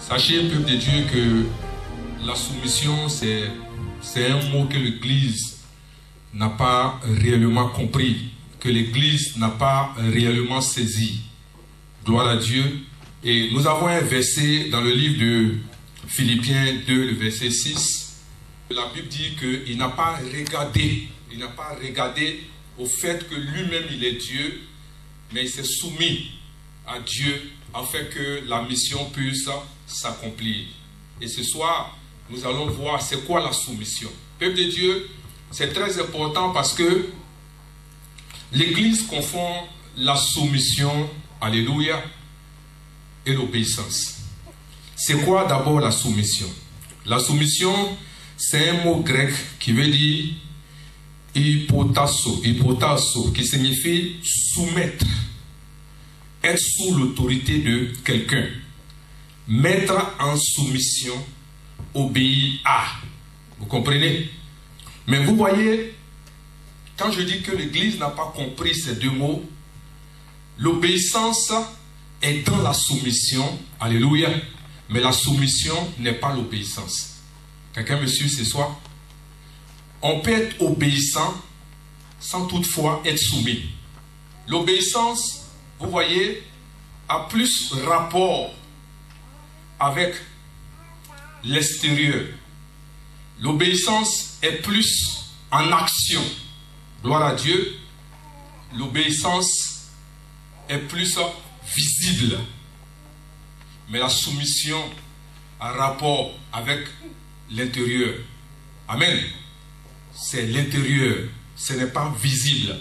Sachez, peuple de Dieu, que la soumission, c'est un mot que l'Église n'a pas réellement compris, que l'Église n'a pas réellement saisi. Gloire à Dieu. Et nous avons un verset dans le livre de Philippiens 2, le verset 6. La Bible dit qu'il n'a pas regardé au fait que lui-même il est Dieu, mais il s'est soumis à Dieu afin que la mission puisse s'accomplir. Et ce soir, nous allons voir c'est quoi la soumission. Peuple de Dieu, c'est très important parce que l'Église confond la soumission, alléluia, et l'obéissance. C'est quoi d'abord la soumission? La soumission, c'est un mot grec qui veut dire hypotasso, qui signifie soumettre, être sous l'autorité de quelqu'un, mettre en soumission, obéir à. Vous comprenez? Mais vous voyez, quand je dis que l'Église n'a pas compris ces deux mots, l'obéissance est dans la soumission, alléluia, mais la soumission n'est pas l'obéissance. Quelqu'un me suit ce soir? On peut être obéissant sans toutefois être soumis. L'obéissance, vous voyez, a plus rapport avec l'extérieur. L'obéissance est plus en action. Gloire à Dieu. L'obéissance est plus visible. Mais la soumission a rapport avec l'intérieur. Amen. C'est l'intérieur. Ce n'est pas visible.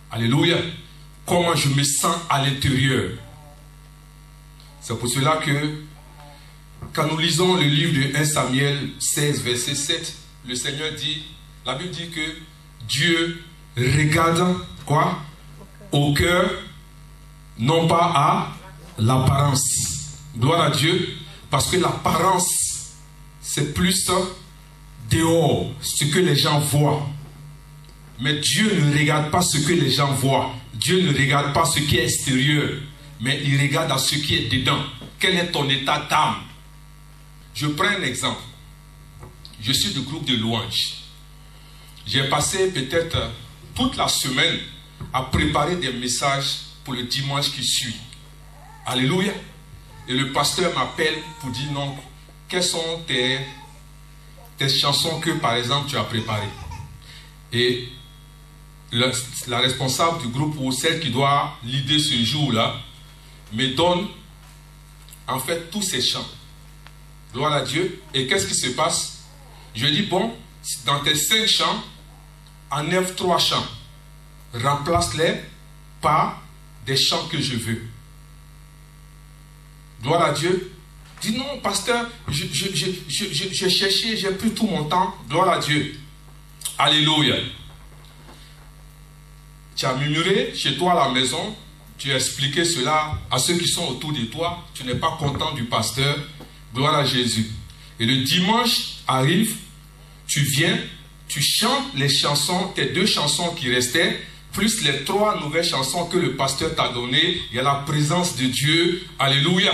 Alléluia. Comment je me sens à l'intérieur. C'est pour cela que quand nous lisons le livre de 1 Samuel 16, verset 7, le Seigneur dit, la Bible dit que Dieu regarde quoi? Au cœur, non pas à l'apparence. Gloire à Dieu, parce que l'apparence, c'est plus dehors, ce que les gens voient. Mais Dieu ne regarde pas ce que les gens voient. Dieu ne regarde pas ce qui est extérieur, mais il regarde à ce qui est dedans. Quel est ton état d'âme? Je prends un exemple. Je suis du groupe de louanges. J'ai passé peut-être toute la semaine à préparer des messages pour le dimanche qui suit. Alléluia. Et le pasteur m'appelle pour dire non, quelles sont tes chansons que par exemple tu as préparées. Et la responsable du groupe ou celle qui doit leader ce jour-là me donne en fait tous ces chants. Gloire à Dieu. Et qu'est-ce qui se passe? Je dis bon, dans tes 5 chants, enlève 3 chants. Remplace-les par des chants que je veux. Gloire à Dieu. Dis non, pasteur, j'ai cherché, j'ai pris tout mon temps. Gloire à Dieu. Alléluia. Tu as murmuré chez toi à la maison, tu as expliqué cela à ceux qui sont autour de toi, tu n'es pas content du pasteur. Gloire à Jésus. Et le dimanche arrive, tu viens, tu chantes les chansons, tes 2 chansons qui restaient, plus les 3 nouvelles chansons que le pasteur t'a données. Il y a la présence de Dieu. Alléluia.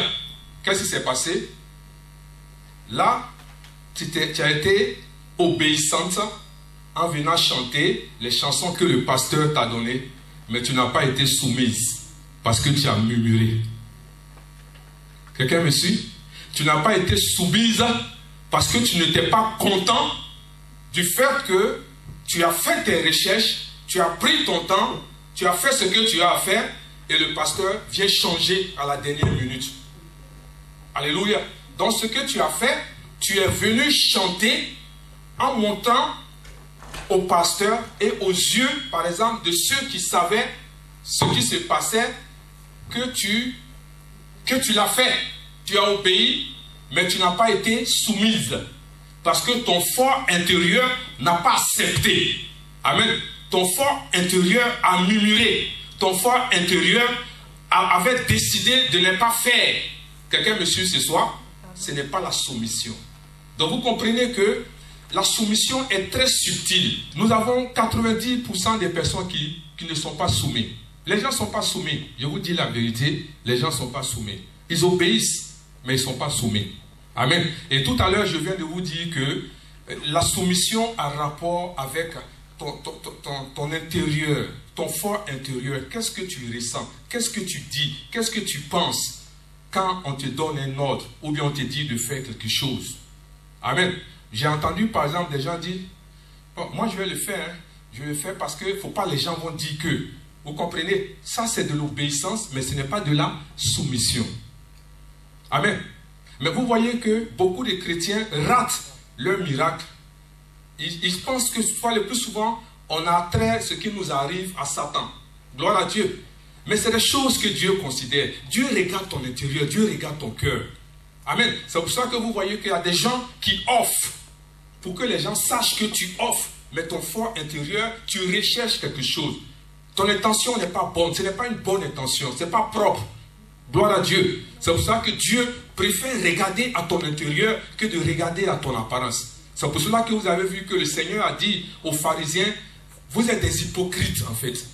Qu'est-ce qui s'est passé? Là, tu as été obéissante en venant chanter les chansons que le pasteur t'a données, mais tu n'as pas été soumise parce que tu as murmuré. Quelqu'un me suit? Tu n'as pas été soumise parce que tu n'étais pas content du fait que tu as fait tes recherches, tu as pris ton temps, tu as fait ce que tu as à faire et le pasteur vient changer à la dernière minute. Alléluia. Donc ce que tu as fait, tu es venu chanter en montant au pasteur et aux yeux, par exemple, de ceux qui savaient ce qui se passait, que tu l'as fait. Tu as obéi, mais tu n'as pas été soumise. Parce que ton fort intérieur n'a pas accepté. Amen. Ton fort intérieur a murmuré. Ton fort intérieur avait décidé de ne pas faire. Quelqu'un me suit ce soir? Ce n'est pas la soumission. Donc vous comprenez que la soumission est très subtile. Nous avons 90% des personnes qui ne sont pas soumises. Les gens ne sont pas soumis. Je vous dis la vérité, les gens ne sont pas soumis. Ils obéissent, mais ils ne sont pas soumis. Amen. Et tout à l'heure, je viens de vous dire que la soumission a rapport avec ton intérieur, ton fort intérieur. Qu'est-ce que tu ressens? Qu'est-ce que tu dis? Qu'est-ce que tu penses quand on te donne un ordre ou bien on te dit de faire quelque chose? Amen. J'ai entendu par exemple des gens dire, bon, moi je vais le faire, je vais le faire parce que faut pas, les gens vont dire que. Vous comprenez? Ça c'est de l'obéissance, mais ce n'est pas de la soumission. Amen. Mais vous voyez que beaucoup de chrétiens ratent leur miracle. Ils pensent que soit le plus souvent, on a trait ce qui nous arrive à Satan. Gloire à Dieu. Mais c'est des choses que Dieu considère. Dieu regarde ton intérieur, Dieu regarde ton cœur. Amen. C'est pour ça que vous voyez qu'il y a des gens qui offrent, pour que les gens sachent que tu offres. Mais ton fort intérieur, tu recherches quelque chose. Ton intention n'est pas bonne, ce n'est pas une bonne intention, ce n'est pas propre. Gloire à Dieu. C'est pour ça que Dieu préfère regarder à ton intérieur que de regarder à ton apparence. C'est pour cela que vous avez vu que le Seigneur a dit aux pharisiens, vous êtes des hypocrites en fait.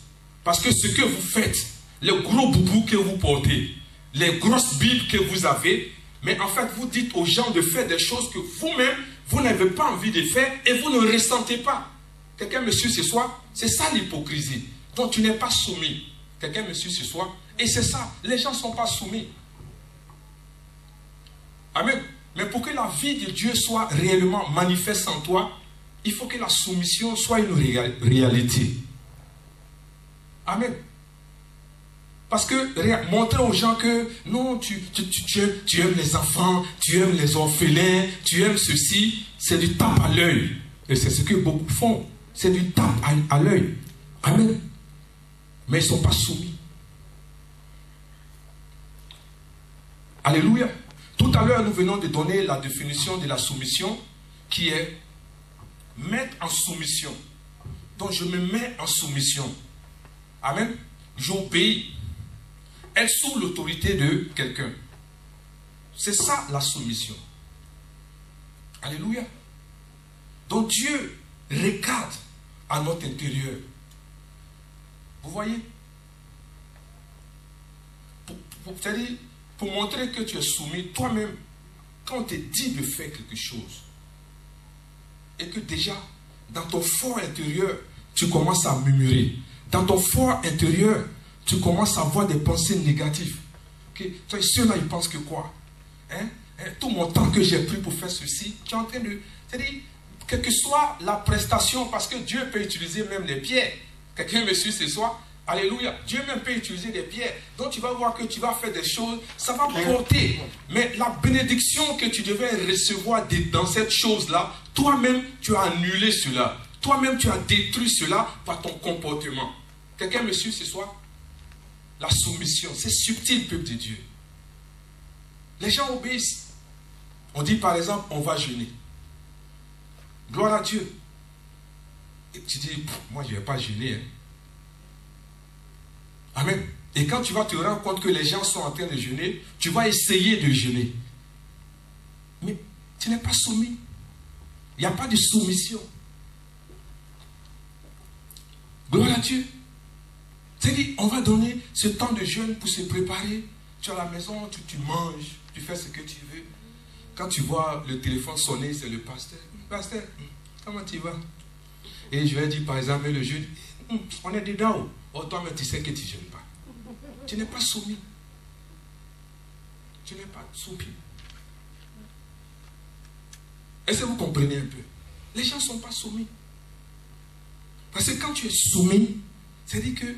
Parce que ce que vous faites, les gros boubous que vous portez, les grosses bibles que vous avez, mais en fait vous dites aux gens de faire des choses que vous-même, vous n'avez pas envie de faire et vous ne ressentez pas. Quelqu'un me suit ce soir? C'est ça l'hypocrisie. Donc tu n'es pas soumis. Quelqu'un me suit ce soir? Et c'est ça, les gens ne sont pas soumis. Amen. Mais pour que la vie de Dieu soit réellement manifeste en toi, il faut que la soumission soit une réalité. Amen. Parce que montrer aux gens que non, tu aimes les enfants, tu aimes les orphelins, tu aimes ceci, c'est du tape à l'œil. Et c'est ce que beaucoup font. C'est du tape à l'œil. Amen. Mais ils ne sont pas soumis. Alléluia. Tout à l'heure, nous venons de donner la définition de la soumission qui est mettre en soumission. Donc, je me mets en soumission. Amen. J'obéis. Être sous l'autorité de quelqu'un. C'est ça la soumission. Alléluia. Donc, Dieu regarde à notre intérieur. Vous voyez? C'est-à-dire, pour montrer que tu es soumis toi-même, quand on te dit de faire quelque chose, et que déjà, dans ton fort intérieur, tu commences à murmurer. Dans ton fort intérieur, tu commences à avoir des pensées négatives. Okay? Ceux-là, ils pensent que quoi? Tout mon temps que j'ai pris pour faire ceci, tu es en train de... C'est-à-dire, quelle que soit la prestation, parce que Dieu peut utiliser même les pierres. Quelqu'un me suit ce soir? Alléluia. Dieu même peut utiliser des pierres. Donc tu vas voir que tu vas faire des choses, ça va porter. Mais la bénédiction que tu devais recevoir dans cette chose-là, toi-même tu as annulé cela. Toi-même tu as détruit cela par ton comportement. Quelqu'un me suit ce soir? La soumission, c'est subtil, peuple de Dieu. Les gens obéissent. On dit par exemple, on va jeûner. Gloire à Dieu. Et tu dis, moi je ne vais pas jeûner. Amen. Et quand tu vas te rendre compte que les gens sont en train de jeûner, tu vas essayer de jeûner. Mais tu n'es pas soumis. Il n'y a pas de soumission. Gloire à Dieu. C'est-à-dire, on va donner ce temps de jeûne pour se préparer. Tu es à la maison, tu manges, tu fais ce que tu veux. Quand tu vois le téléphone sonner, c'est le pasteur. Pasteur, comment tu vas? Et je vais dire par exemple le jeûne, on est dedans. Oh, toi, mais tu sais que tu ne jeûnes pas. Tu n'es pas soumis. Tu n'es pas soumis. Est-ce que vous comprenez un peu? Les gens ne sont pas soumis. Parce que quand tu es soumis, c'est-à-dire que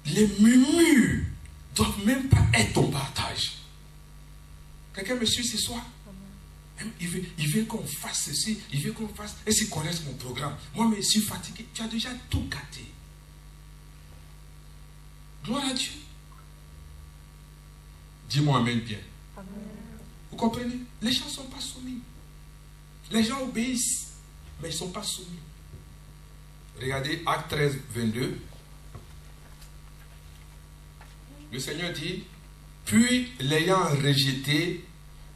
les murmures ne doivent même pas être ton partage. Quelqu'un me suit ce soir? Il veut qu'on fasse ceci, il veut qu'on fasse... Et s'ils connaissent mon programme, moi, mais je suis fatigué. Tu as déjà tout gâté. Gloire à Dieu. Dis-moi amen bien. Amen. Vous comprenez? Les gens ne sont pas soumis. Les gens obéissent, mais ils ne sont pas soumis. Regardez Acte 13, 22. Le Seigneur dit, puis l'ayant rejeté,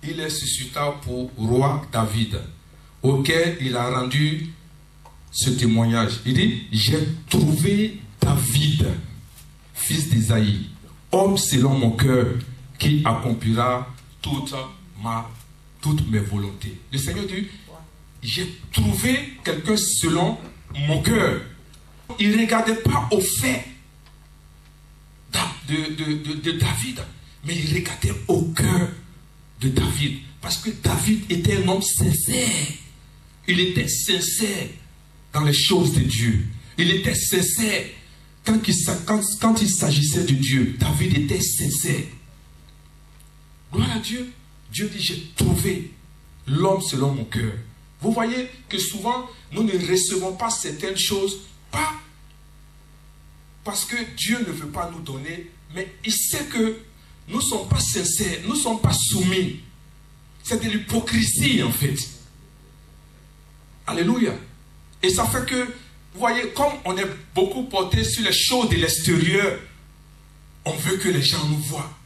il les suscita pour roi David, auquel il a rendu ce témoignage. Il dit, j'ai trouvé David, fils d'Isaïe, homme selon mon cœur, qui accomplira toutes mes volontés. Le Seigneur dit, j'ai trouvé quelqu'un selon mon cœur. Il ne regardait pas au fait de David, mais il regardait au cœur de David. Parce que David était un homme sincère. Il était sincère dans les choses de Dieu. Il était sincère. Quand il s'agissait de Dieu, David était sincère. Gloire à Dieu. Dieu dit, j'ai trouvé l'homme selon mon cœur. Vous voyez que souvent, nous ne recevons pas certaines choses, pas parce que Dieu ne veut pas nous donner, mais il sait que nous ne sommes pas sincères, nous ne sommes pas soumis. C'est de l'hypocrisie en fait. Alléluia. Et ça fait que, vous voyez, comme on est beaucoup porté sur les choses de l'extérieur, on veut que les gens nous voient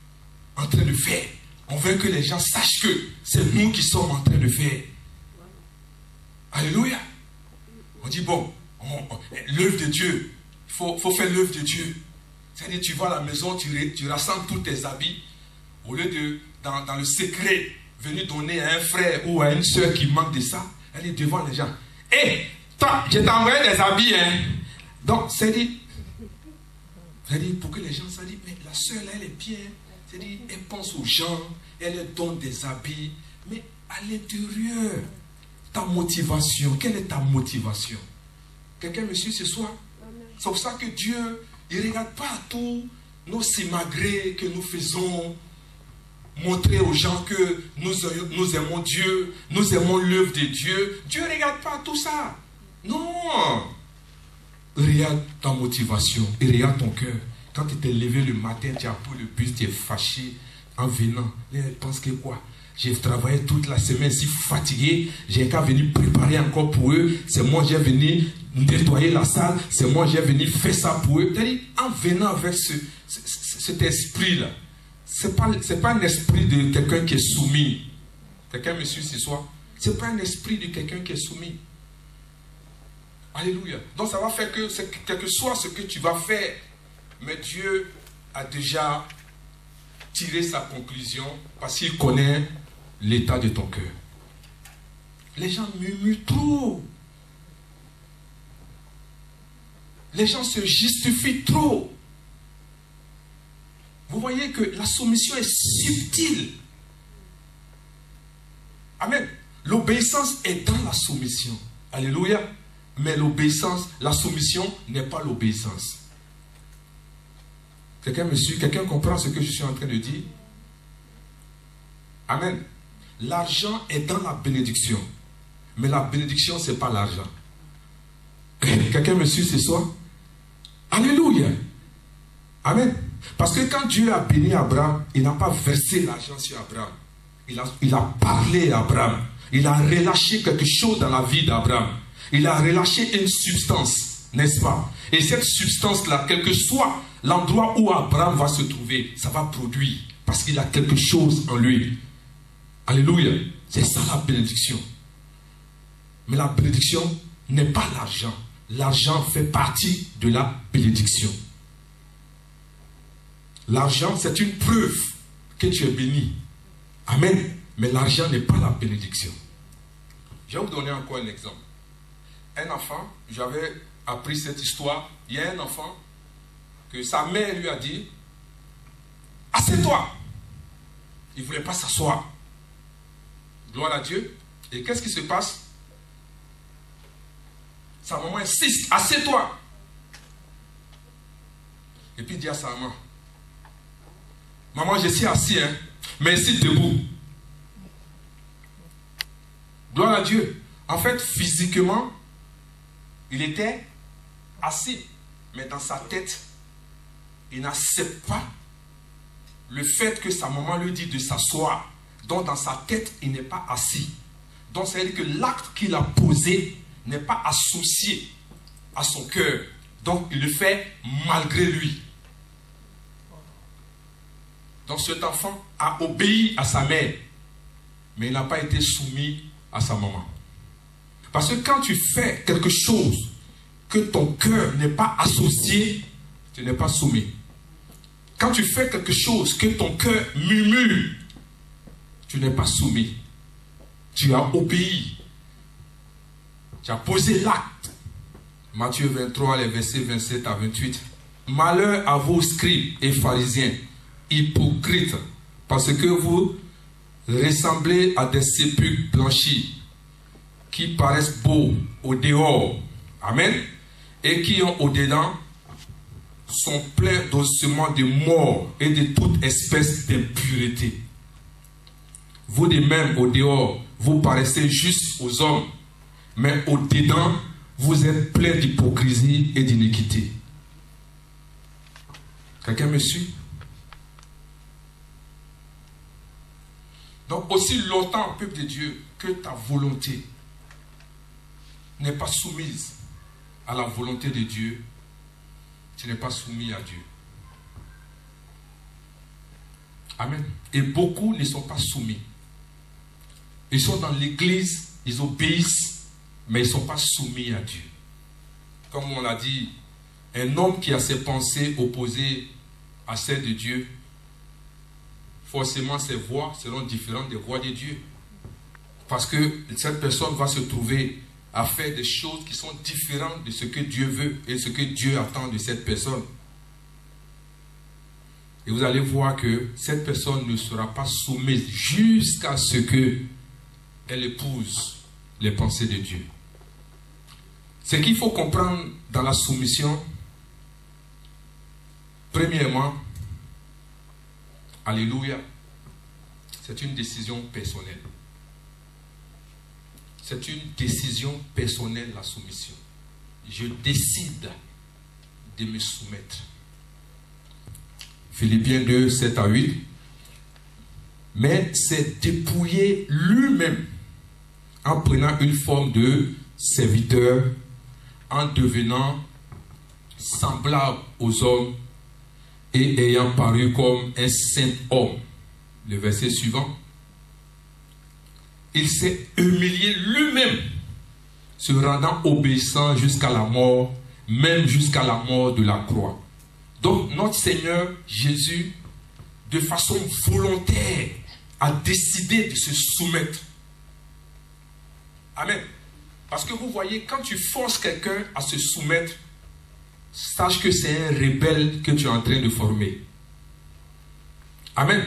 en train de faire. On veut que les gens sachent que c'est nous qui sommes en train de faire. Alléluia. On dit, bon, l'œuvre de Dieu, il faut faire l'œuvre de Dieu. C'est-à-dire, tu vas à la maison, tu rassembles tous tes habits, au lieu de, dans le secret, venir donner à un frère ou à une soeur qui manque de ça, elle est devant les gens. Hé, toi, je t'ai envoyé des habits, hein. Donc, c'est-à-dire, pour que les gens se disent, mais la soeur là, elle est bien. C'est-à-dire, elle pense aux gens, elle leur donne des habits, mais à l'intérieur, ta motivation, quelle est ta motivation? Quelqu'un me suit ce soir? C'est pour ça que Dieu, il ne regarde pas tous nos simagrées que nous faisons, montrer aux gens que nous aimons Dieu, nous aimons l'œuvre de Dieu. Dieu ne regarde pas tout ça. Non. Il regarde ta motivation, il regarde ton cœur. Quand tu t'es levé le matin, tu as pris le bus, tu es fâché en venant. Elle pense que quoi? J'ai travaillé toute la semaine, si fatigué, j'ai qu'à venir préparer encore pour eux. C'est moi qui ai venu nettoyer la salle, c'est moi qui ai venu faire ça pour eux. C'est-à-dire, en venant avec cet esprit-là, ce n'est pas un esprit de quelqu'un qui est soumis. Quelqu'un me suit ce soir? Ce n'est pas un esprit de quelqu'un qui est soumis. Alléluia. Donc ça va faire que, quel que soit ce que tu vas faire, mais Dieu a déjà tiré sa conclusion parce qu'il connaît l'état de ton cœur. Les gens murmurent trop. Les gens se justifient trop. Vous voyez que la soumission est subtile. Amen. L'obéissance est dans la soumission. Alléluia. Mais l'obéissance, la soumission n'est pas l'obéissance. Quelqu'un me suit? Quelqu'un comprend ce que je suis en train de dire? Amen. L'argent est dans la bénédiction. Mais la bénédiction, ce n'est pas l'argent. Quelqu'un me suit ce soir? Alléluia. Amen. Parce que quand Dieu a béni Abraham, il n'a pas versé l'argent sur Abraham. Il a parlé à Abraham. Il a relâché quelque chose dans la vie d'Abraham. Il a relâché une substance, n'est-ce pas? Et cette substance-là, quel que soit l'endroit où Abraham va se trouver, ça va produire. Parce qu'il a quelque chose en lui. Alléluia. C'est ça la bénédiction. Mais la bénédiction n'est pas l'argent. L'argent fait partie de la bénédiction. L'argent, c'est une preuve que tu es béni. Amen. Mais l'argent n'est pas la bénédiction. Je vais vous donner encore un exemple. Un enfant, j'avais appris cette histoire. Il y a un enfant que sa mère lui a dit, assieds-toi. Il ne voulait pas s'asseoir. Gloire à Dieu. Et qu'est-ce qui se passe? Sa maman insiste, assieds-toi. Et puis il dit à sa maman, maman, je suis assis, hein, mais ici debout. Gloire à Dieu. En fait, physiquement, il était assis, mais dans sa tête, il n'accepte pas le fait que sa maman lui dit de s'asseoir. Donc dans sa tête, il n'est pas assis. Donc ça veut dire que l'acte qu'il a posé n'est pas associé à son cœur. Donc il le fait malgré lui. Donc cet enfant a obéi à sa mère, mais il n'a pas été soumis à sa maman. Parce que quand tu fais quelque chose que ton cœur n'est pas associé, tu n'es pas soumis. Quand tu fais quelque chose que ton cœur murmure, tu n'es pas soumis. Tu as obéi. Tu as posé l'acte. Matthieu 23, les versets 27 à 28. Malheur à vos scribes et pharisiens, hypocrites, parce que vous ressemblez à des sépulcres blanchis, qui paraissent beaux au dehors, amen, et qui ont au dedans sont pleins d'ossements de mort et de toute espèce d'impureté. Vous de même au dehors, vous paraissez justes aux hommes, mais au dedans, vous êtes pleins d'hypocrisie et d'iniquité. Quelqu'un me suit? Donc aussi longtemps, peuple de Dieu, que ta volonté n'est pas soumise à la volonté de Dieu, tu n'es pas soumis à Dieu. Amen. Et beaucoup ne sont pas soumis. Ils sont dans l'église, ils obéissent, mais ils ne sont pas soumis à Dieu. Comme on l'a dit, un homme qui a ses pensées opposées à celles de Dieu, forcément ses voies seront différentes des voies de Dieu. Parce que cette personne va se trouver à faire des choses qui sont différentes de ce que Dieu veut et ce que Dieu attend de cette personne. Et vous allez voir que cette personne ne sera pas soumise jusqu'à ce qu'elle épouse les pensées de Dieu. Ce qu'il faut comprendre dans la soumission, premièrement, alléluia, c'est une décision personnelle. C'est une décision personnelle, la soumission. Je décide de me soumettre. Philippiens 2, 7 à 8. Mais c'est dépouiller lui-même en prenant une forme de serviteur, en devenant semblable aux hommes et ayant paru comme un saint homme. Le verset suivant. Il s'est humilié lui-même, se rendant obéissant jusqu'à la mort, même jusqu'à la mort de la croix. Donc notre Seigneur Jésus, de façon volontaire, a décidé de se soumettre. Amen. Parce que vous voyez, quand tu forces quelqu'un à se soumettre, sache que c'est un rebelle que tu es en train de former. Amen.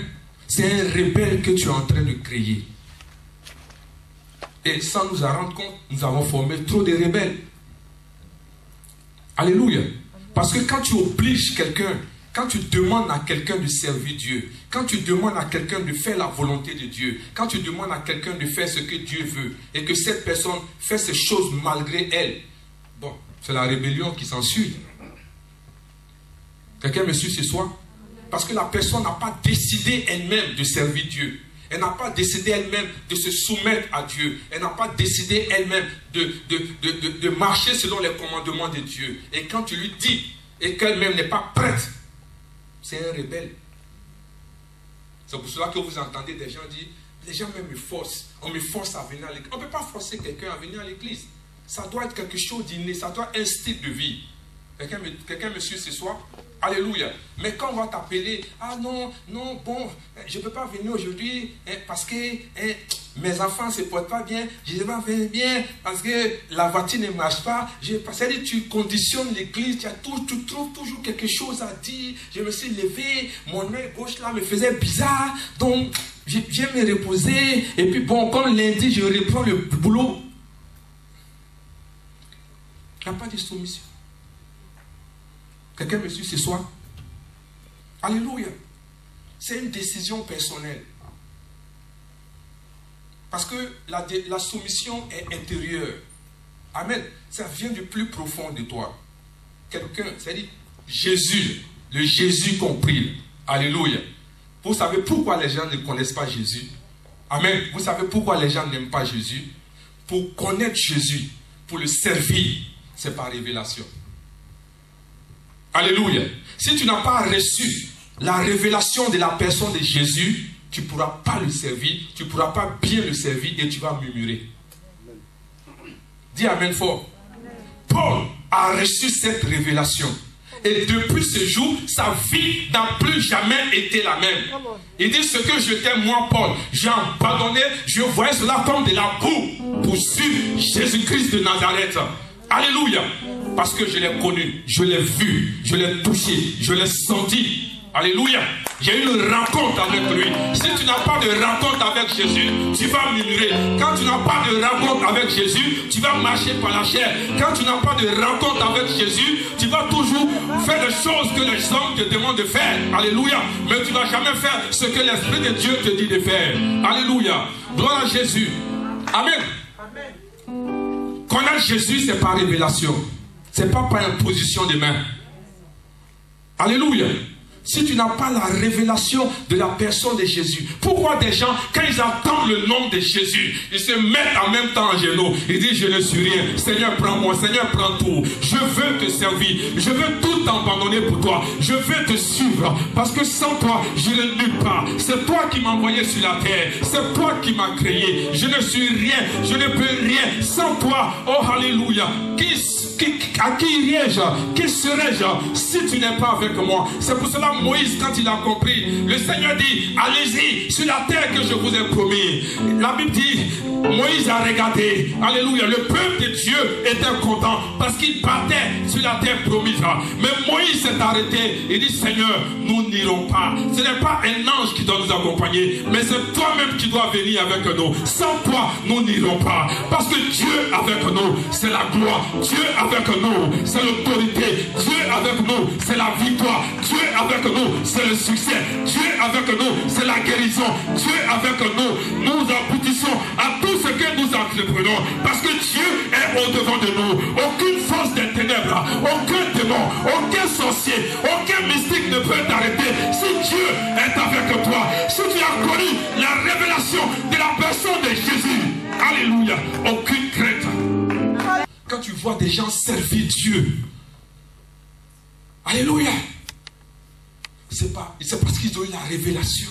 C'est un rebelle que tu es en train de créer. Et sans nous en rendre compte, nous avons formé trop de rebelles. Alléluia. Parce que quand tu obliges quelqu'un, quand tu demandes à quelqu'un de servir Dieu, quand tu demandes à quelqu'un de faire la volonté de Dieu, quand tu demandes à quelqu'un de faire ce que Dieu veut, et que cette personne fait ces choses malgré elle, bon, c'est la rébellion qui s'ensuit. Quelqu'un me suit ce soir? Parce que la personne n'a pas décidé elle-même de servir Dieu. Elle n'a pas décidé elle-même de se soumettre à Dieu. Elle n'a pas décidé elle-même de marcher selon les commandements de Dieu. Et quand tu lui dis, et qu'elle-même n'est pas prête, c'est un rebelle. C'est pour cela que vous entendez des gens dire, les gens même me forcent. On me force à venir à l'église. On ne peut pas forcer quelqu'un à venir à l'église. Ça doit être quelque chose d'inné. Ça doit être un style de vie. Quelqu'un me suit ce soir? Alléluia. Mais quand on va t'appeler, ah non, non, bon, je ne peux pas venir aujourd'hui parce que mes enfants ne se portent pas bien, je ne vais pas venir bien parce que la voiture ne marche pas. C'est-à-dire tu conditionnes l'église, tu trouves toujours quelque chose à dire. Je me suis levé, mon œil gauche là me faisait bizarre, donc je viens me reposer. Et puis bon, comme lundi, je reprends le boulot. Il n'y a pas de soumission. Quelqu'un me suit ce soir? Alléluia. C'est une décision personnelle. Parce que la soumission est intérieure. Amen. Ça vient du plus profond de toi. Quelqu'un, c'est-à-dire Jésus, le Jésus compris. Alléluia. Vous savez pourquoi les gens ne connaissent pas Jésus? Amen. Vous savez pourquoi les gens n'aiment pas Jésus? Pour connaître Jésus, pour le servir, c'est par révélation. Alléluia. Si tu n'as pas reçu la révélation de la personne de Jésus, tu ne pourras pas le servir, tu ne pourras pas bien le servir et tu vas murmurer. Dis Amen fort. Amen. Paul a reçu cette révélation. Et depuis ce jour, sa vie n'a plus jamais été la même. Il dit, ce que j'étais moi, Paul, j'ai abandonné, je voyais cela comme de la boue pour suivre Jésus-Christ de Nazareth. Alléluia. Parce que je l'ai connu, je l'ai vu, je l'ai touché, je l'ai senti. Alléluia. J'ai eu une rencontre avec lui. Si tu n'as pas de rencontre avec Jésus, tu vas murmurer. Quand tu n'as pas de rencontre avec Jésus, tu vas marcher par la chair. Quand tu n'as pas de rencontre avec Jésus, tu vas toujours faire des choses que les hommes te demandent de faire. Alléluia. Mais tu ne vas jamais faire ce que l'Esprit de Dieu te dit de faire. Alléluia. Gloire à Jésus. Amen. Connaître Jésus, c'est par révélation. Ce n'est pas par imposition des mains. Alléluia. Si tu n'as pas la révélation de la personne de Jésus, pourquoi des gens, quand ils entendent le nom de Jésus, ils se mettent en même temps en genoux, ils disent, je ne suis rien, Seigneur prends-moi, Seigneur prends tout, je veux te servir, je veux tout abandonner pour toi, je veux te suivre, parce que sans toi, je ne nulle part, c'est toi qui m'as envoyé sur la terre, c'est toi qui m'as créé, je ne suis rien, je ne peux rien, sans toi, oh alléluia, à qui irais-je, qui serais-je si tu n'es pas avec moi? C'est pour cela Moïse, quand il a compris, le Seigneur dit, allez-y sur la terre que je vous ai promis. La Bible dit, Moïse a regardé, alléluia, le peuple de Dieu était content parce qu'il partait sur la terre promise. Mais Moïse s'est arrêté et dit, Seigneur, nous n'irons pas. Ce n'est pas un ange qui doit nous accompagner, mais c'est toi-même qui dois venir avec nous. Sans toi, nous n'irons pas. Parce que Dieu avec nous, c'est la gloire. Dieu avec nous, c'est l'autorité. Dieu avec nous, c'est la victoire. Dieu avec nous, c'est le succès. Dieu avec nous, c'est la guérison. Dieu avec nous, nous aboutissons à tout ce que nous entreprenons. Parce que Dieu est au-devant de nous. Aucune force des ténèbres, aucun démon, aucun sorcier, aucun mystique ne peut t'arrêter. Si Dieu est avec toi, si tu as connu la révélation de la personne de Jésus, alléluia, aucune crainte. Quand tu vois des gens servir Dieu, alléluia, c'est parce qu'ils ont eu la révélation.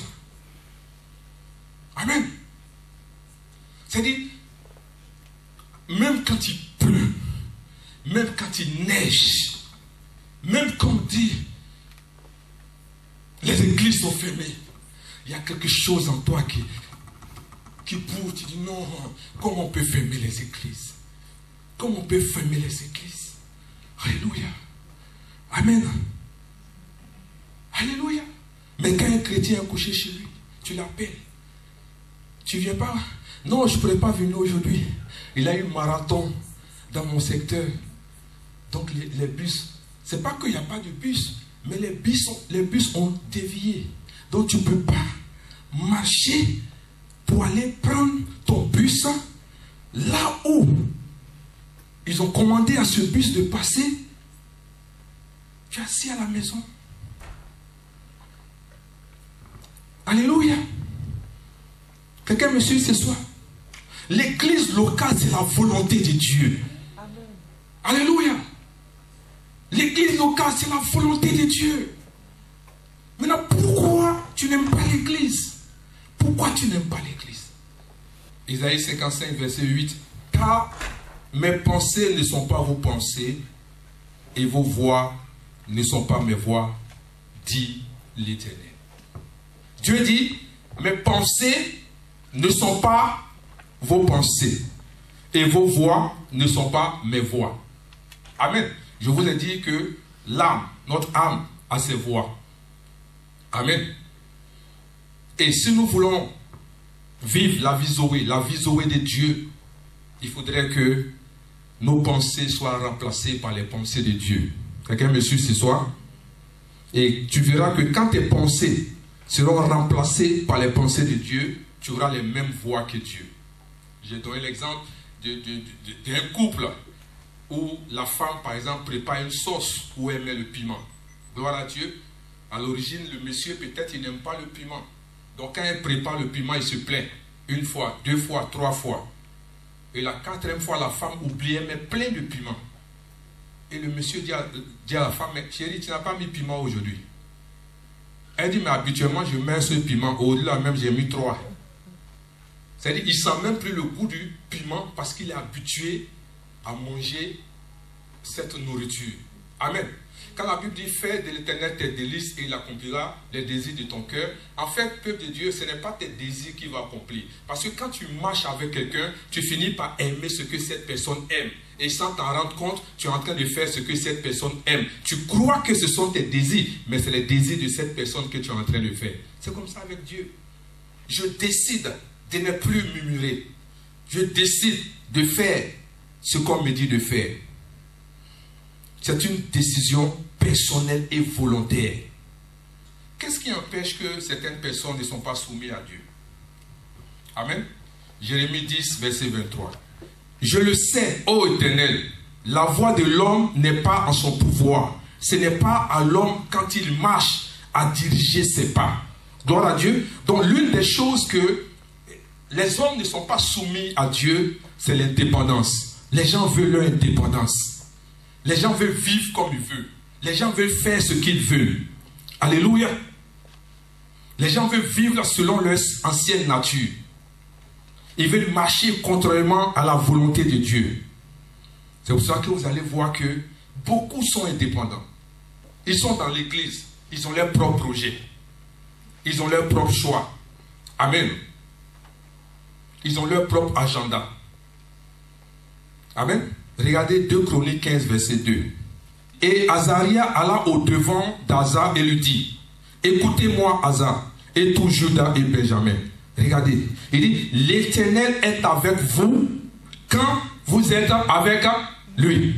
Amen. C'est-à-dire, même quand il pleut, même quand il neige, même quand on dit les églises sont fermées, il y a quelque chose en toi qui bouge. Tu dis non, comment on peut fermer les églises? Comment on peut fermer les églises? Alléluia. Amen. Alléluia. Mais quand un chrétien est couché chez lui, tu l'appelles. Tu ne viens pas? Non, je ne pourrais pas venir aujourd'hui. Il a eu un marathon dans mon secteur. Donc les bus, ce n'est pas qu'il n'y a pas de bus, mais les bus ont dévié. Donc tu ne peux pas marcher pour aller prendre ton bus là où ils ont commandé à ce bus de passer. Tu es assis à la maison. Alléluia. Quelqu'un me suit ce soir? L'église locale, c'est la volonté de Dieu. Amen. Alléluia. L'église locale, c'est la volonté de Dieu. Maintenant, pourquoi tu n'aimes pas l'église? Pourquoi tu n'aimes pas l'église? Isaïe 55, verset 8. Car mes pensées ne sont pas vos pensées, et vos voix ne sont pas mes voix, dit l'Éternel. Dieu dit, mes pensées ne sont pas vos pensées, et vos voix ne sont pas mes voix. Amen. Je vous ai dit que l'âme, notre âme, a ses voix. Amen. Et si nous voulons vivre la vie Zoé de Dieu, il faudrait que nos pensées soient remplacées par les pensées de Dieu. Quelqu'un me suit ce soir? Et tu verras que quand tes pensées seront remplacées par les pensées de Dieu, tu auras les mêmes voix que Dieu. J'ai donné l'exemple d'un couple où la femme, par exemple, prépare une sauce où elle met le piment. Gloire à Dieu. À l'origine, le monsieur, peut-être, il n'aime pas le piment. Donc, quand elle prépare le piment, il se plaint. Une fois, deux fois, trois fois. Et la quatrième fois, la femme oublie, elle met plein de piment. Et le monsieur dit à la femme, mais chérie, tu n'as pas mis piment aujourd'hui. Elle dit, mais habituellement, je mets ce piment. Au-delà même, j'ai mis 3. C'est-à-dire qu'il ne sent même plus le goût du piment parce qu'il est habitué à manger cette nourriture. Amen. Quand la Bible dit fais de l'Éternel tes délices et il accomplira les désirs de ton cœur, en fait, peuple de Dieu, ce n'est pas tes désirs qui va accomplir. Parce que quand tu marches avec quelqu'un, tu finis par aimer ce que cette personne aime. Et sans t'en rendre compte, tu es en train de faire ce que cette personne aime. Tu crois que ce sont tes désirs, mais c'est les désirs de cette personne que tu es en train de faire. C'est comme ça avec Dieu. Je décide de ne plus murmurer. Je décide de faire ce qu'on me dit de faire. C'est une décision personnelle et volontaire. Qu'est-ce qui empêche que certaines personnes ne sont pas soumises à Dieu? Amen. Jérémie 10, verset 23. Je le sais, ô Éternel, la voix de l'homme n'est pas en son pouvoir. Ce n'est pas à l'homme quand il marche à diriger ses pas. Gloire à Dieu. Donc l'une des choses que les hommes ne sont pas soumis à Dieu, c'est l'indépendance. Les gens veulent leur indépendance. Les gens veulent vivre comme ils veulent. Les gens veulent faire ce qu'ils veulent. Alléluia. Les gens veulent vivre selon leur ancienne nature. Ils veulent marcher contrairement à la volonté de Dieu. C'est pour ça que vous allez voir que beaucoup sont indépendants. Ils sont dans l'église. Ils ont leur propre projet. Ils ont leur propre choix. Amen. Ils ont leur propre agenda. Amen. Regardez 2 Chroniques 15, verset 2. Et Azaria alla au-devant d'Asa et lui dit, écoutez-moi Asa, et tout Juda et Benjamin. Regardez, il dit, l'Éternel est avec vous quand vous êtes avec lui.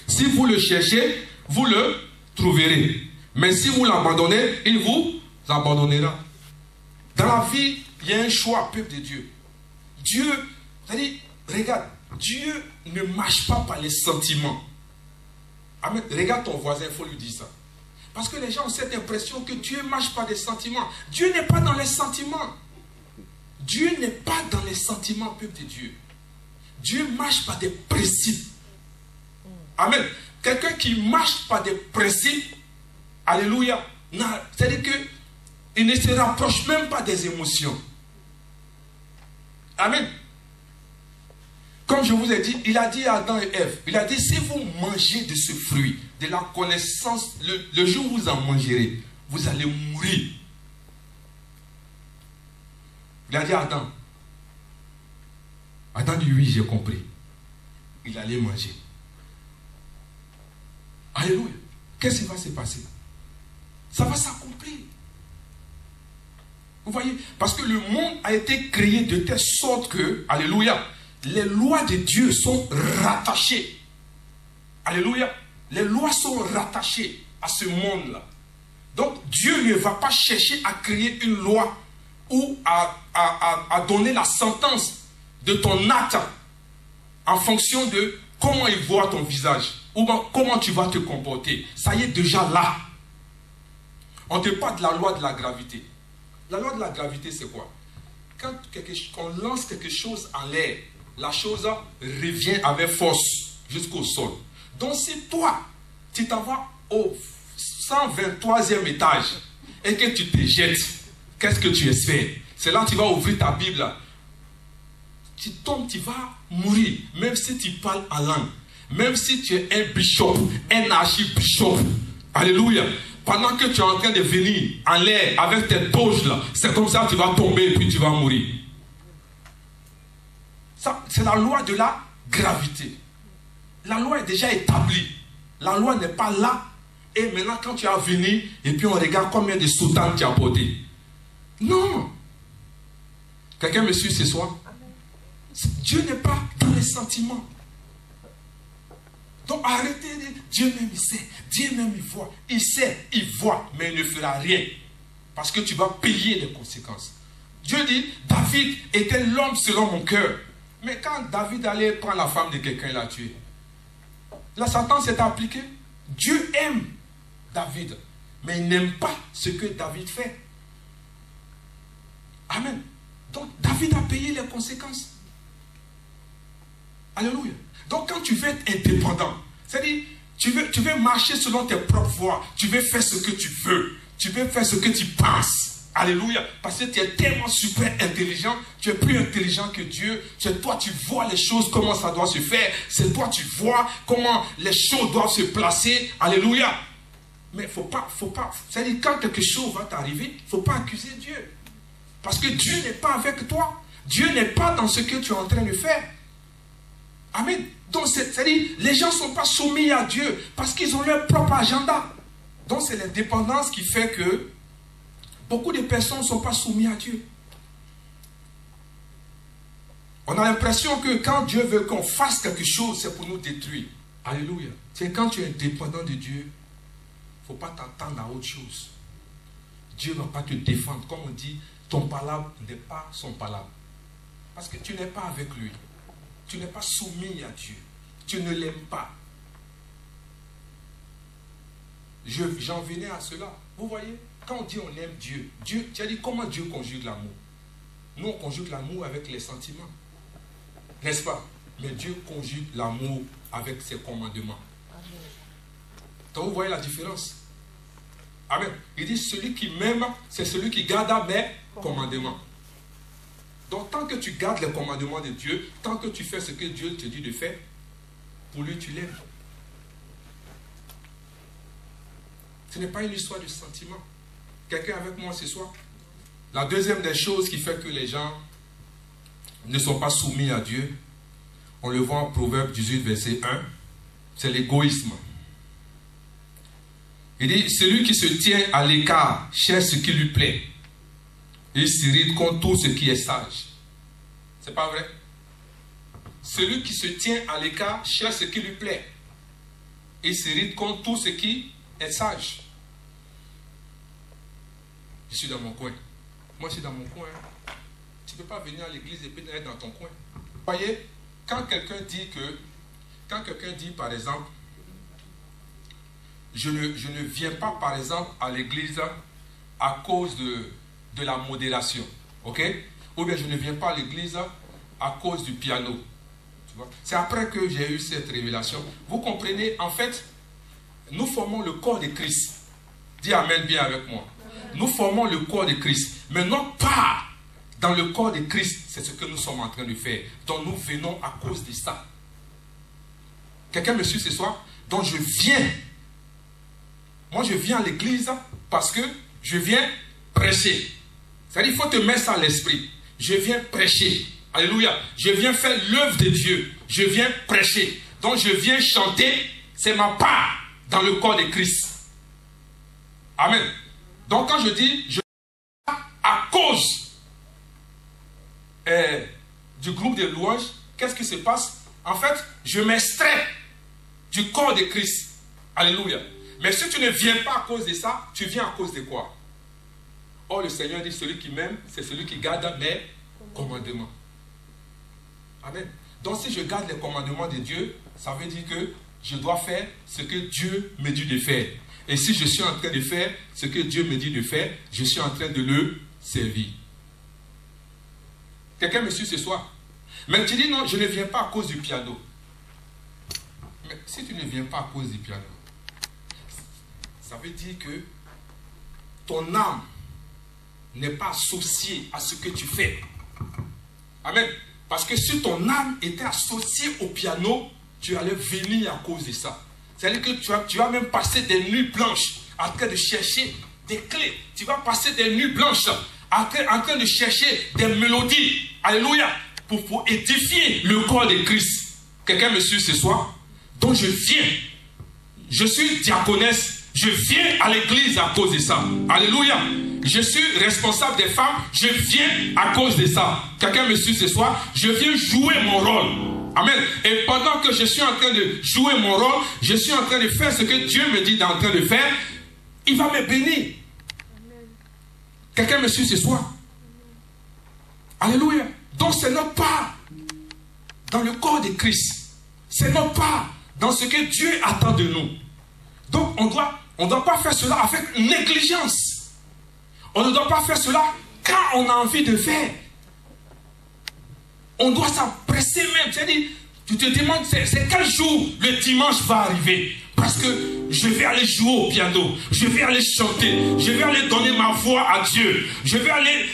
Si vous le cherchez, vous le trouverez. Mais si vous l'abandonnez, il vous abandonnera. Dans la vie, il y a un choix, peuple de Dieu. Dieu, c'est-à-dire, regarde, Dieu ne marche pas par les sentiments. Amen. Regarde ton voisin, il faut lui dire ça. Parce que les gens ont cette impression que Dieu marche par des sentiments. Dieu n'est pas dans les sentiments. Dieu n'est pas dans les sentiments, peuple de Dieu. Dieu marche par des principes. Amen. Quelqu'un qui marche par des principes, alléluia, c'est-à-dire qu'il ne se rapproche même pas des émotions. Amen. Comme je vous ai dit, il a dit à Adam et Ève, il a dit, si vous mangez de ce fruit, de la connaissance, le jour où vous en mangerez, vous allez mourir. Il a dit à Adam, Adam dit, oui, j'ai compris. Il allait manger. Alléluia. Qu'est-ce qui va se passer? Ça va s'accomplir. Vous voyez? Parce que le monde a été créé de telle sorte que, alléluia, les lois de Dieu sont rattachées. Alléluia. Les lois sont rattachées à ce monde-là. Donc Dieu ne va pas chercher à créer une loi ou à donner la sentence de ton acte en fonction de comment il voit ton visage ou comment tu vas te comporter. Ça y est déjà là. On te parle de la loi de la gravité. La loi de la gravité, c'est quoi? Quand on lance quelque chose en l'air, la chose revient avec force jusqu'au sol. Donc si toi, tu t'en vas au 123e étage et que tu te jettes, qu'est-ce que tu espères? C'est là que tu vas ouvrir ta Bible. Tu tombes, tu vas mourir. Même si tu parles en langue. Même si tu es un bishop, un archibishop. Alléluia. Pendant que tu es en train de venir en l'air avec tes poches là, c'est comme ça que tu vas tomber et puis tu vas mourir. Ça, c'est la loi de la gravité. La loi est déjà établie. La loi n'est pas là. Et maintenant, quand tu as venu, et puis on regarde combien de soutanes tu as porté. Non. Quelqu'un me suit ce soir? Dieu n'est pas dans les sentiments. Donc arrêtez de dire, Dieu même il sait, Dieu même il voit. Il sait, il voit, mais il ne fera rien. Parce que tu vas payer les conséquences. Dieu dit, David était l'homme selon mon cœur. Mais quand David allait prendre la femme de quelqu'un, il l'a tué. La Satan s'est appliqué. Dieu aime David, mais il n'aime pas ce que David fait. Amen. Donc David a payé les conséquences. Alléluia. Donc quand tu veux être indépendant, c'est-à-dire tu veux marcher selon tes propres voies, tu veux faire ce que tu veux, tu veux faire ce que tu penses. Alléluia. Parce que tu es tellement super intelligent, tu es plus intelligent que Dieu. C'est toi, tu vois les choses, comment ça doit se faire. C'est toi, tu vois comment les choses doivent se placer. Alléluia. Mais faut pas. C'est-à-dire, quand quelque chose va t'arriver, il ne faut pas accuser Dieu. Parce que Dieu n'est pas avec toi. Dieu n'est pas dans ce que tu es en train de faire. Amen. Donc, c'est-à-dire, les gens ne sont pas soumis à Dieu parce qu'ils ont leur propre agenda. Donc, c'est l'indépendance qui fait que beaucoup de personnes ne sont pas soumises à Dieu. On a l'impression que quand Dieu veut qu'on fasse quelque chose, c'est pour nous détruire. Alléluia. C'est quand tu es indépendant de Dieu, il ne faut pas t'attendre à autre chose. Dieu ne va pas te défendre. Comme on dit, ton palabre n'est pas son palabre. Parce que tu n'es pas avec lui. Tu n'es pas soumis à Dieu. Tu ne l'aimes pas. J'en venais à cela. Vous voyez, quand on dit on aime Dieu, tu as dit comment Dieu conjugue l'amour. Nous, on conjugue l'amour avec les sentiments. N'est-ce pas? Mais Dieu conjugue l'amour avec ses commandements. Donc, vous voyez la différence. Amen. Il dit, celui qui m'aime, c'est celui qui garde mes commandements. Donc, tant que tu gardes les commandements de Dieu, tant que tu fais ce que Dieu te dit de faire, pour lui, tu l'aimes. Ce n'est pas une histoire de sentiment. Quelqu'un avec moi ce soir? La deuxième des choses qui fait que les gens ne sont pas soumis à Dieu, on le voit en Proverbe 18, verset 1, c'est l'égoïsme. Il dit, celui qui se tient à l'écart cherche ce qui lui plaît. Il s'irrite contre tout ce qui est sage. C'est pas vrai? Celui qui se tient à l'écart cherche ce qui lui plaît. Il s'irrite contre tout ce qui est sage. Je suis dans mon coin. Moi, je suis dans mon coin. Tu ne peux pas venir à l'église et puis être dans ton coin. Vous voyez, quand quelqu'un dit par exemple, je ne viens pas, par exemple, à l'église à cause de la modération. Ok? Ou bien je ne viens pas à l'église à cause du piano. C'est après que j'ai eu cette révélation. Vous comprenez, en fait, nous formons le corps de Christ. Dis Amen bien avec moi. Nous formons le corps de Christ. Mais notre part dans le corps de Christ, c'est ce que nous sommes en train de faire. Donc nous venons à cause de ça. Quelqu'un me suit ce soir? Donc je viens. Moi je viens à l'église parce que je viens prêcher. C'est-à-dire, il faut te mettre ça à l'esprit. Je viens prêcher. Alléluia. Je viens faire l'œuvre de Dieu. Je viens prêcher. Donc je viens chanter. C'est ma part dans le corps de Christ. Amen. Donc quand je dis, je à cause du groupe de louanges, qu'est-ce qui se passe? En fait, je m'extrais du corps de Christ. Alléluia. Mais si tu ne viens pas à cause de ça, tu viens à cause de quoi? Or, le Seigneur dit, celui qui m'aime, c'est celui qui garde mes commandements. Amen. Donc, si je garde les commandements de Dieu, ça veut dire que je dois faire ce que Dieu me dit de faire. Et si je suis en train de faire ce que Dieu me dit de faire, je suis en train de le servir. Quelqu'un me suit ce soir? Mais tu dis non, je ne viens pas à cause du piano. Mais si tu ne viens pas à cause du piano, ça veut dire que ton âme n'est pas associée à ce que tu fais. Amen. Parce que si ton âme était associée au piano, tu allais venir à cause de ça. C'est-à-dire que tu vas même passer des nuits blanches en train de chercher des clés. Tu vas passer des nuits blanches en train de chercher des mélodies. Alléluia. Pour édifier le corps de Christ. Quelqu'un me suit ce soir? Donc je viens. Je suis diaconesse. Je viens à l'église à cause de ça. Alléluia. Je suis responsable des femmes. Je viens à cause de ça. Quelqu'un me suit ce soir? Je viens jouer mon rôle. Amen. Et pendant que je suis en train de jouer mon rôle, je suis en train de faire ce que Dieu me dit d'en train de faire, il va me bénir. Quelqu'un me suit ce soir? Alléluia. Donc c'est notre part dans le corps de Christ. C'est notre part dans ce que Dieu attend de nous. Donc on ne doit pas faire cela avec négligence. On ne doit pas faire cela quand on a envie de faire. On doit s'empresser même. C'est-à-dire, tu te demandes, c'est quel jour le dimanche va arriver. Parce que je vais aller jouer au piano, je vais aller chanter, je vais aller donner ma voix à Dieu, je vais aller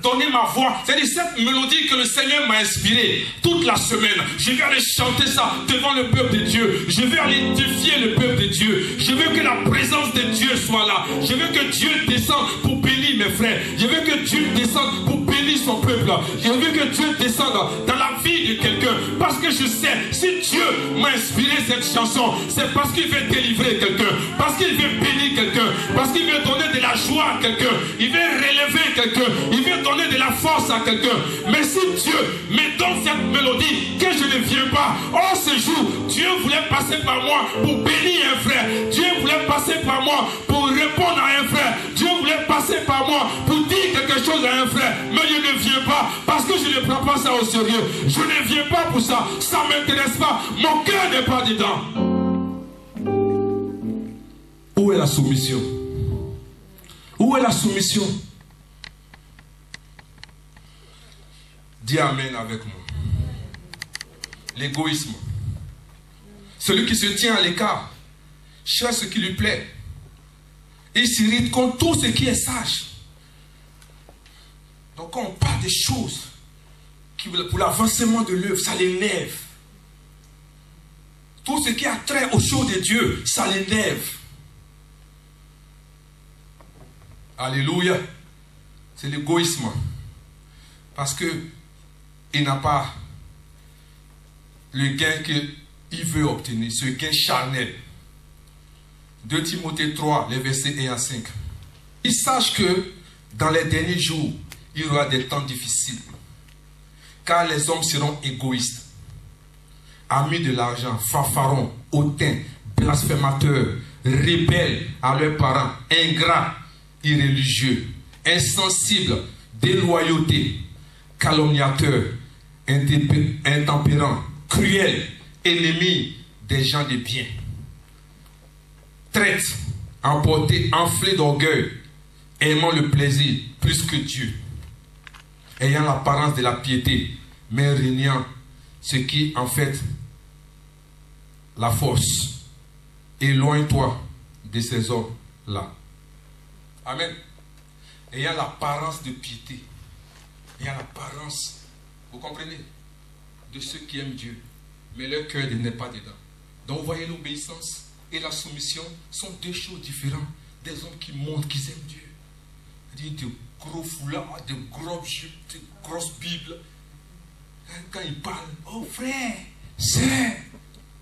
donner ma voix. C'est-à-dire cette mélodie que le Seigneur m'a inspirée toute la semaine. Je vais aller chanter ça devant le peuple de Dieu. Je vais aller édifier le peuple de Dieu. Je veux que la présence de Dieu soit là. Je veux que Dieu descende pour bénir mes frères. Je veux que Dieu descende pour bénir son peuple. Je veux que Dieu descende dans la vie de quelqu'un. Parce que je sais, si Dieu m'a inspiré cette chanson, c'est parce qu'il veut délivrer quelqu'un. Parce qu'il veut bénir quelqu'un. Parce qu'il veut donner de la joie à quelqu'un. Il veut relever quelqu'un. Il veut donner de la force à quelqu'un. Mais si Dieu me donne cette mélodie que je ne viens pas, oh ce jour, Dieu voulait passer par moi pour bénir un frère. Dieu voulait passer par moi pour répondre à un frère. Dieu voulait passer par moi pour dire quelque chose à un frère. Mais je ne viens pas parce que je ne prends pas ça au sérieux. Je ne viens pas pour ça. Ça ne m'intéresse pas. Mon cœur n'est pas dedans. Où est la soumission? Où est la soumission? Dis Amen avec moi. L'égoïsme. Celui qui se tient à l'écart cherche ce qui lui plaît. Il s'irrite contre tout ce qui est sage. Donc quand on parle des choses qui, pour l'avancement de l'œuvre, ça l'énerve. Tout ce qui a trait aux choses de Dieu, ça l'énerve. Alléluia. C'est l'égoïsme. Parce que il n'a pas le gain qu'il veut obtenir, ce gain charnel. 2 Timothée 3, les versets 1 à 5. Il sache que dans les derniers jours, il y aura des temps difficiles. Car les hommes seront égoïstes, amis de l'argent, fanfarons, hautains, blasphémateurs, rebelles à leurs parents, ingrats, irréligieux, insensibles, déloyautés, calomniateurs, intempérants, cruels, ennemis des gens de bien, traîtres, emportés, enflés d'orgueil, aimant le plaisir plus que Dieu, ayant l'apparence de la piété, mais régnant ce qui en fait la force. Éloigne-toi de ces hommes-là. Amen. Ayant l'apparence de piété, ayant l'apparence, vous comprenez, de ceux qui aiment Dieu, mais leur cœur n'est pas dedans. Donc vous voyez, l'obéissance et la soumission sont deux choses différentes. Des hommes qui montrent qu'ils aiment Dieu. C'est-à-dire de gros foulards, de grosses jupes, de grosses bibles. Quand ils parlent, oh frère, sœur,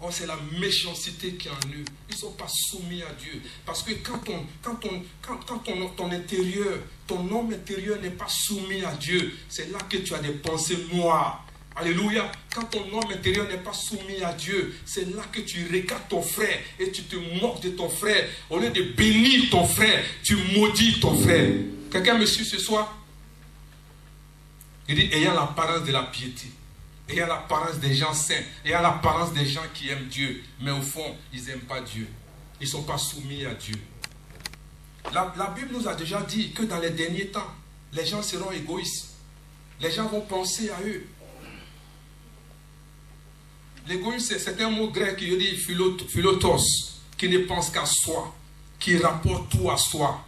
oh, c'est la méchanceté qui est en eux. Ils ne sont pas soumis à Dieu. Parce que quand ton intérieur, ton homme intérieur n'est pas soumis à Dieu, c'est là que tu as des pensées noires. Alléluia. Quand ton homme intérieur n'est pas soumis à Dieu, c'est là que tu regardes ton frère et tu te moques de ton frère. Au lieu de bénir ton frère, tu maudis ton frère. Quelqu'un me suit ce soir? Il dit, ayant l'apparence de la piété, ayant l'apparence des gens saints, ayant l'apparence des gens qui aiment Dieu, mais au fond, ils n'aiment pas Dieu. Ils ne sont pas soumis à Dieu. La Bible nous a déjà dit que dans les derniers temps, les gens seront égoïstes. Les gens vont penser à eux. L'égoïsme, c'est un mot grec qui dit philotos, qui ne pense qu'à soi, qui rapporte tout à soi,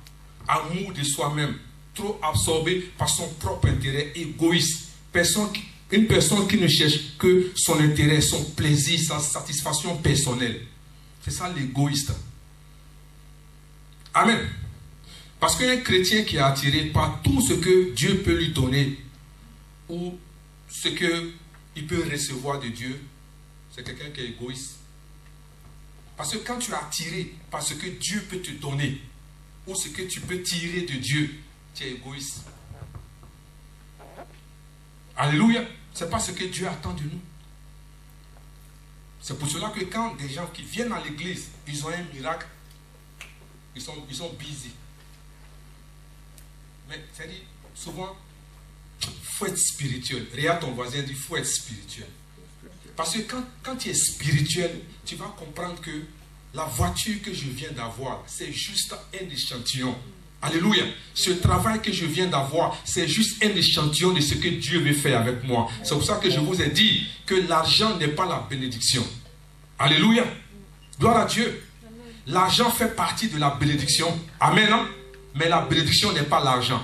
amour de soi-même, trop absorbé par son propre intérêt, égoïste. Une personne qui ne cherche que son intérêt, son plaisir, sa satisfaction personnelle. C'est ça l'égoïste. Amen. Parce qu'un chrétien qui est attiré par tout ce que Dieu peut lui donner ou ce qu'il peut recevoir de Dieu, c'est quelqu'un qui est égoïste. Parce que quand tu es attiré par ce que Dieu peut te donner ou ce que tu peux tirer de Dieu, tu es égoïste. Alléluia. Ce n'est pas ce que Dieu attend de nous. C'est pour cela que quand des gens qui viennent à l'église, ils ont un miracle, ils sont busy. Mais c'est-à-dire, souvent, il faut être spirituel. Regarde ton voisin, il faut être spirituel. Parce que quand tu es spirituel, tu vas comprendre que la voiture que je viens d'avoir, c'est juste un échantillon. Alléluia. Ce travail que je viens d'avoir, c'est juste un échantillon de ce que Dieu veut faire avec moi. C'est pour ça que je vous ai dit que l'argent n'est pas la bénédiction. Alléluia. Gloire à Dieu. l'argent fait partie de la bénédiction. Amen. Hein? Mais la bénédiction n'est pas l'argent.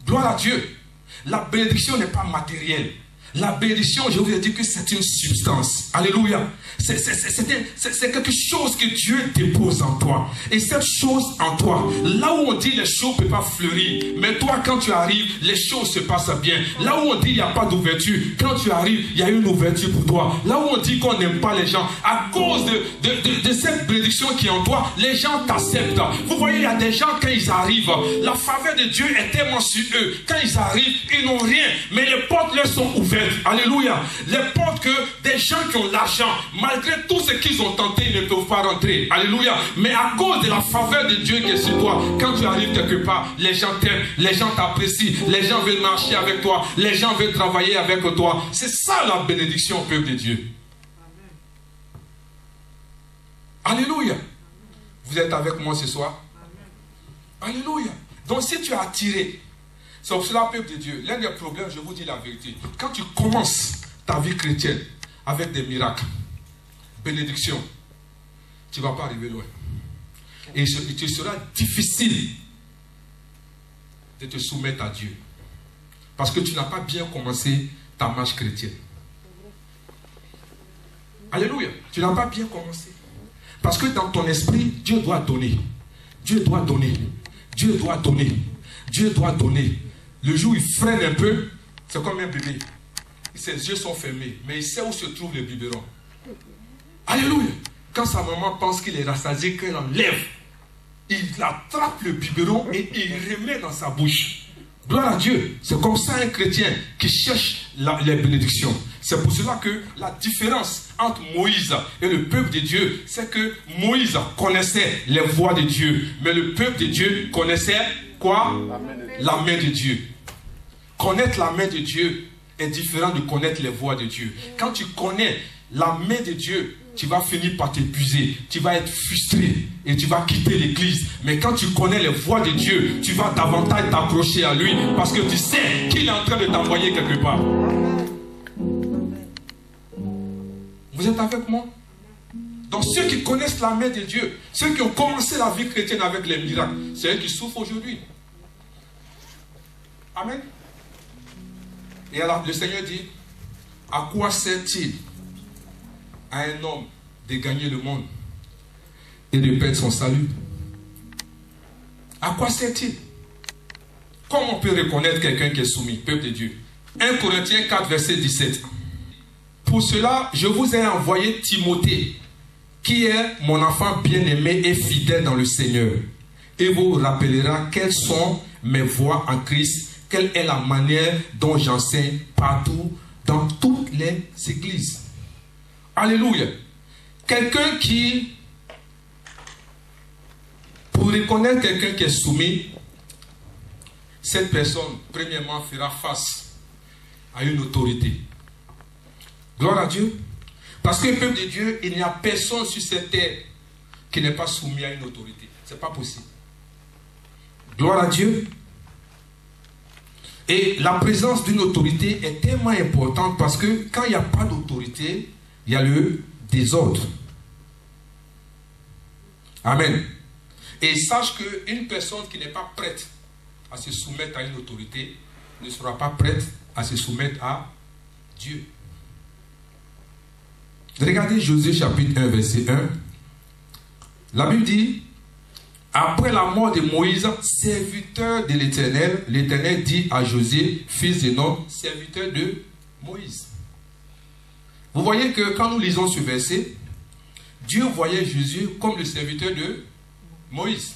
Gloire à Dieu. La bénédiction n'est pas matérielle. La bénédiction, je vous ai dit que c'est une substance. Alléluia. C'est quelque chose que Dieu dépose en toi. Et cette chose en toi, là où on dit les choses ne peuvent pas fleurir, mais toi quand tu arrives, les choses se passent bien. Là où on dit il n'y a pas d'ouverture, quand tu arrives, il y a une ouverture pour toi. Là où on dit qu'on n'aime pas les gens, à cause de cette bénédiction qui est en toi, les gens t'acceptent. Vous voyez, il y a des gens quand ils arrivent, la faveur de Dieu est tellement sur eux. Quand ils arrivent, ils n'ont rien, mais les portes leur sont ouvertes. Alléluia. Les portes que des gens qui ont l'argent, malgré tout ce qu'ils ont tenté, ils ne peuvent pas rentrer. Alléluia. Mais à cause de la faveur de Dieu qui est sur toi, quand tu arrives quelque part, les gens t'aiment, les gens t'apprécient, les gens veulent marcher avec toi, les gens veulent travailler avec toi. C'est ça la bénédiction au peuple de Dieu. Alléluia. Vous êtes avec moi ce soir? Alléluia. Donc si tu es attiré, c'est pour cela, peuple de Dieu, l'un des problèmes, je vous dis la vérité, quand tu commences ta vie chrétienne avec des miracles, bénédictions, tu ne vas pas arriver loin. Et il te sera difficile de te soumettre à Dieu. Parce que tu n'as pas bien commencé ta marche chrétienne. Alléluia. Tu n'as pas bien commencé. Parce que dans ton esprit, Dieu doit donner. Dieu doit donner. Dieu doit donner. Dieu doit donner. Le jour où il freine un peu, c'est comme un bébé. Ses yeux sont fermés, mais il sait où se trouve le biberon. Alléluia. Quand sa maman pense qu'il est rassasié, qu'elle enlève, il attrape le biberon et il remet dans sa bouche. Gloire à Dieu. C'est comme ça un chrétien qui cherche les bénédictions. C'est pour cela que la différence entre Moïse et le peuple de Dieu, c'est que Moïse connaissait les voies de Dieu, mais le peuple de Dieu connaissait quoi? La main de Dieu. Connaître la main de Dieu est différent de connaître les voies de Dieu. Quand tu connais la main de Dieu, tu vas finir par t'épuiser, tu vas être frustré et tu vas quitter l'église. Mais quand tu connais les voies de Dieu, tu vas davantage t'accrocher à lui parce que tu sais qu'il est en train de t'envoyer quelque part. Vous êtes avec moi? Donc ceux qui connaissent la main de Dieu, ceux qui ont commencé la vie chrétienne avec les miracles, c'est eux qui souffrent aujourd'hui. Amen. Et alors le Seigneur dit, à quoi sert-il à un homme de gagner le monde et de perdre son salut? À quoi sert-il? Comment on peut reconnaître quelqu'un qui est soumis, peuple de Dieu? 1 Corinthiens 4, verset 17. Pour cela, je vous ai envoyé Timothée, qui est mon enfant bien-aimé et fidèle dans le Seigneur, et vous rappellera quelles sont mes voies en Christ, quelle est la manière dont j'enseigne partout, dans toutes les églises. Alléluia. Quelqu'un qui, pour reconnaître quelqu'un qui est soumis, cette personne, premièrement, fera face à une autorité. Gloire à Dieu. Parce que le peuple de Dieu, il n'y a personne sur cette terre qui n'est pas soumis à une autorité. Ce n'est pas possible. Gloire à Dieu. Et la présence d'une autorité est tellement importante parce que quand il n'y a pas d'autorité, il y a le désordre. Amen. Et sache qu'une personne qui n'est pas prête à se soumettre à une autorité ne sera pas prête à se soumettre à Dieu. Regardez Josué chapitre 1 verset 1. La Bible dit, après la mort de Moïse, serviteur de l'Éternel, l'Éternel dit à Josué, fils de Nun, serviteur de Moïse. Vous voyez que quand nous lisons ce verset, Dieu voyait Josué comme le serviteur de Moïse.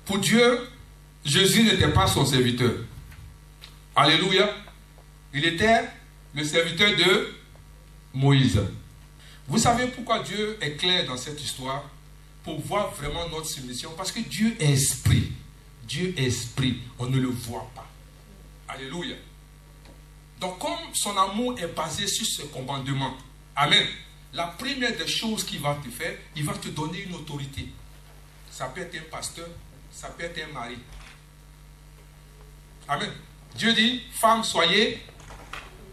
Pour Dieu, Jésus n'était pas son serviteur. Alléluia. Il était le serviteur de Moïse. Vous savez pourquoi Dieu est clair dans cette histoire? Pour voir vraiment notre soumission. Parce que Dieu est esprit. Dieu est esprit. On ne le voit pas. Alléluia. Donc comme son amour est basé sur ce commandement, amen, la première des choses qu'il va te faire, il va te donner une autorité. Ça peut être un pasteur, ça peut être un mari. Amen. Dieu dit, femmes, soyez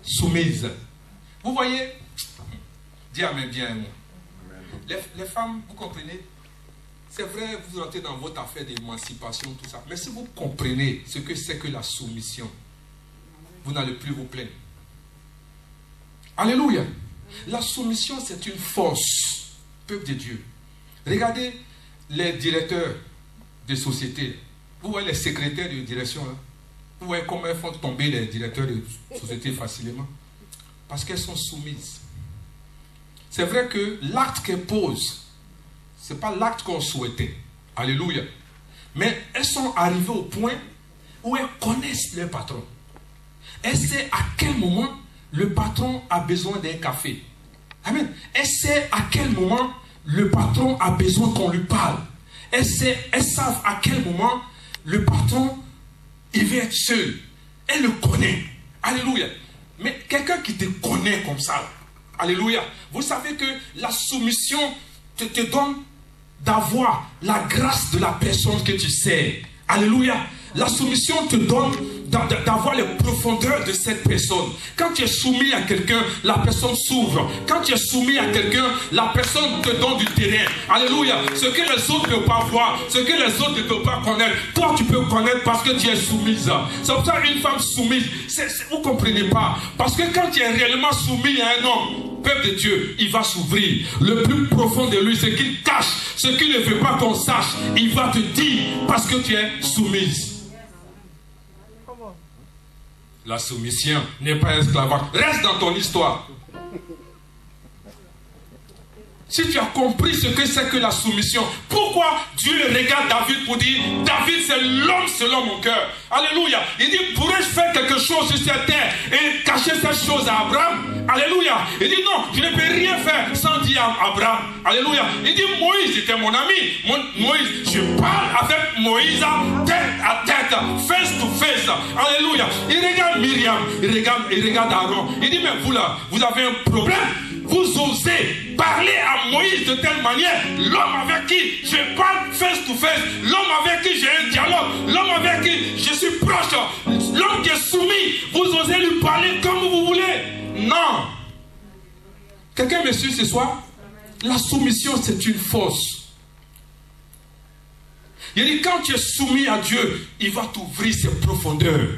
soumises. Vous voyez? Dis amen bien un mot. Les femmes, vous comprenez? C'est vrai, vous rentrez dans votre affaire d'émancipation, tout ça. Mais si vous comprenez ce que c'est que la soumission, vous n'allez plus vous plaindre. Alléluia. La soumission, c'est une force, peuple de Dieu. Regardez les directeurs de sociétés. Vous voyez les secrétaires de direction, là. Vous voyez comment elles font tomber les directeurs de sociétés facilement. Parce qu'elles sont soumises. C'est vrai que l'acte qu'elles posent, ce n'est pas l'acte qu'on souhaitait. Alléluia. Mais elles sont arrivées au point où elles connaissent leur patron. Elles savent à quel moment le patron a besoin d'un café. Amen. Elles savent à quel moment le patron a besoin qu'on lui parle. Elles savent à quel moment le patron, il veut être seul. Elle le connaît. Alléluia. Mais quelqu'un qui te connaît comme ça, alléluia. Vous savez que la soumission te donne d'avoir la grâce de la personne que tu sais. Alléluia. La soumission te donne d'avoir les profondeurs de cette personne. Quand tu es soumis à quelqu'un, la personne s'ouvre. Quand tu es soumis à quelqu'un, la personne te donne du terrain. Alléluia. Ce que les autres ne peuvent pas voir, ce que les autres ne peuvent pas connaître, toi tu peux connaître parce que tu es soumise. C'est pour ça qu'une femme soumise, vous ne comprenez pas. Parce que quand tu es réellement soumis à un homme, peuple de Dieu, il va s'ouvrir. Le plus profond de lui, ce qu'il cache, ce qu'il ne veut pas qu'on sache, il va te dire parce que tu es soumise. La soumission n'est pas esclavage. Reste dans ton histoire. Si tu as compris ce que c'est que la soumission, pourquoi Dieu regarde David pour dire, David c'est l'homme selon mon cœur. Alléluia. Il dit, pourrais-je faire quelque chose sur cette terre et cacher cette chose à Abraham? Alléluia. Il dit, non, je ne peux rien faire sans dire à Abraham. Alléluia. Il dit, Moïse était mon ami. Moïse, je parle avec Moïse tête à tête, face to face. Alléluia. Il regarde Myriam, il regarde Aaron. Il dit, mais vous là, vous avez un problème. Vous osez parler à Moïse de telle manière, l'homme avec qui je parle face to face, l'homme avec qui j'ai un dialogue, l'homme avec qui je suis proche, l'homme qui est soumis, vous osez lui parler comme vous voulez. Non. Quelqu'un me suit ce soir? La soumission, c'est une force. Il dit, quand tu es soumis à Dieu, il va t'ouvrir ses profondeurs.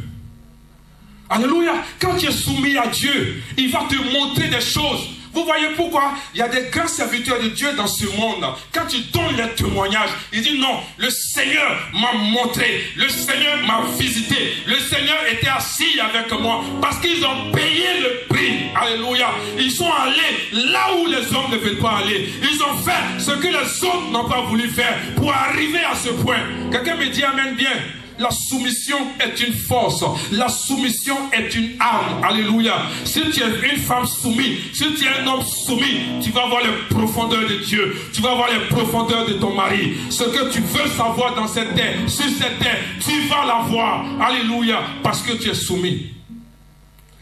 Alléluia. Quand tu es soumis à Dieu, il va te montrer des choses. Vous voyez pourquoi il y a des grands serviteurs de Dieu dans ce monde. Quand ils donnent leur témoignage, ils disent non, le Seigneur m'a montré, le Seigneur m'a visité, le Seigneur était assis avec moi parce qu'ils ont payé le prix. Alléluia. Ils sont allés là où les hommes ne veulent pas aller. Ils ont fait ce que les autres n'ont pas voulu faire pour arriver à ce point. Quelqu'un me dit amen bien. La soumission est une force. La soumission est une arme. Alléluia. Si tu es une femme soumise, si tu es un homme soumis, tu vas voir les profondeurs de Dieu. Tu vas voir les profondeurs de ton mari. Ce que tu veux savoir dans cette terre, sur cette terre, tu vas la voir. Alléluia. Parce que tu es soumis.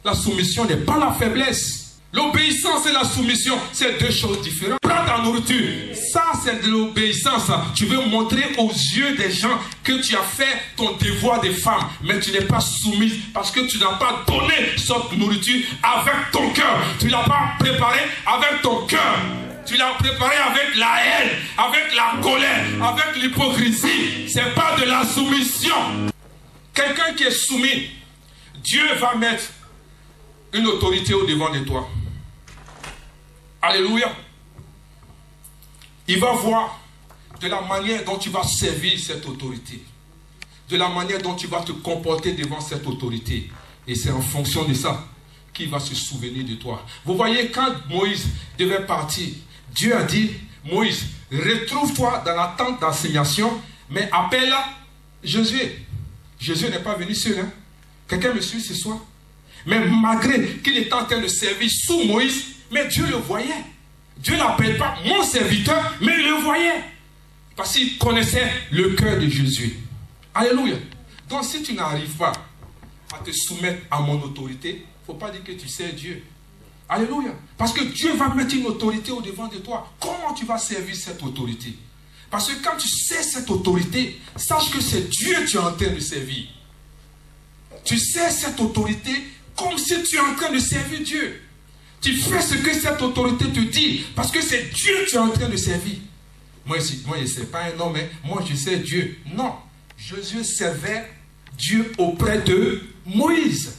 La soumission n'est pas la faiblesse. L'obéissance et la soumission, c'est deux choses différentes. Prends ta nourriture, ça c'est de l'obéissance. Tu veux montrer aux yeux des gens que tu as fait ton devoir de femme, mais tu n'es pas soumise parce que tu n'as pas donné cette nourriture avec ton cœur. Tu ne l'as pas préparé avec ton cœur. Tu l'as préparé avec la haine, avec la colère, avec l'hypocrisie. Ce n'est pas de la soumission. Quelqu'un qui est soumis, Dieu va mettre une autorité au devant de toi. Alléluia. Il va voir de la manière dont tu vas servir cette autorité. De la manière dont tu vas te comporter devant cette autorité. Et c'est en fonction de ça qu'il va se souvenir de toi. Vous voyez, quand Moïse devait partir, Dieu a dit, Moïse, retrouve-toi dans la tente d'assignation, mais appelle Josué. Josué n'est pas venu seul. Hein? Quelqu'un me suit ce soir? Mais malgré qu'il était en train de servir sous Moïse, mais Dieu le voyait. Dieu ne l'appelle pas mon serviteur, mais il le voyait. Parce qu'il connaissait le cœur de Jésus. Alléluia. Donc si tu n'arrives pas à te soumettre à mon autorité, il ne faut pas dire que tu sais Dieu. Alléluia. Parce que Dieu va mettre une autorité au devant de toi. Comment tu vas servir cette autorité? Parce que quand tu sais cette autorité, sache que c'est Dieu que tu es en train de servir. Tu sais cette autorité comme si tu es en train de servir Dieu. Tu fais ce que cette autorité te dit. Parce que c'est Dieu que tu es en train de servir. Moi, je ne sais pas un homme, mais moi, je sais Dieu. Non. Josué servait Dieu auprès de Moïse.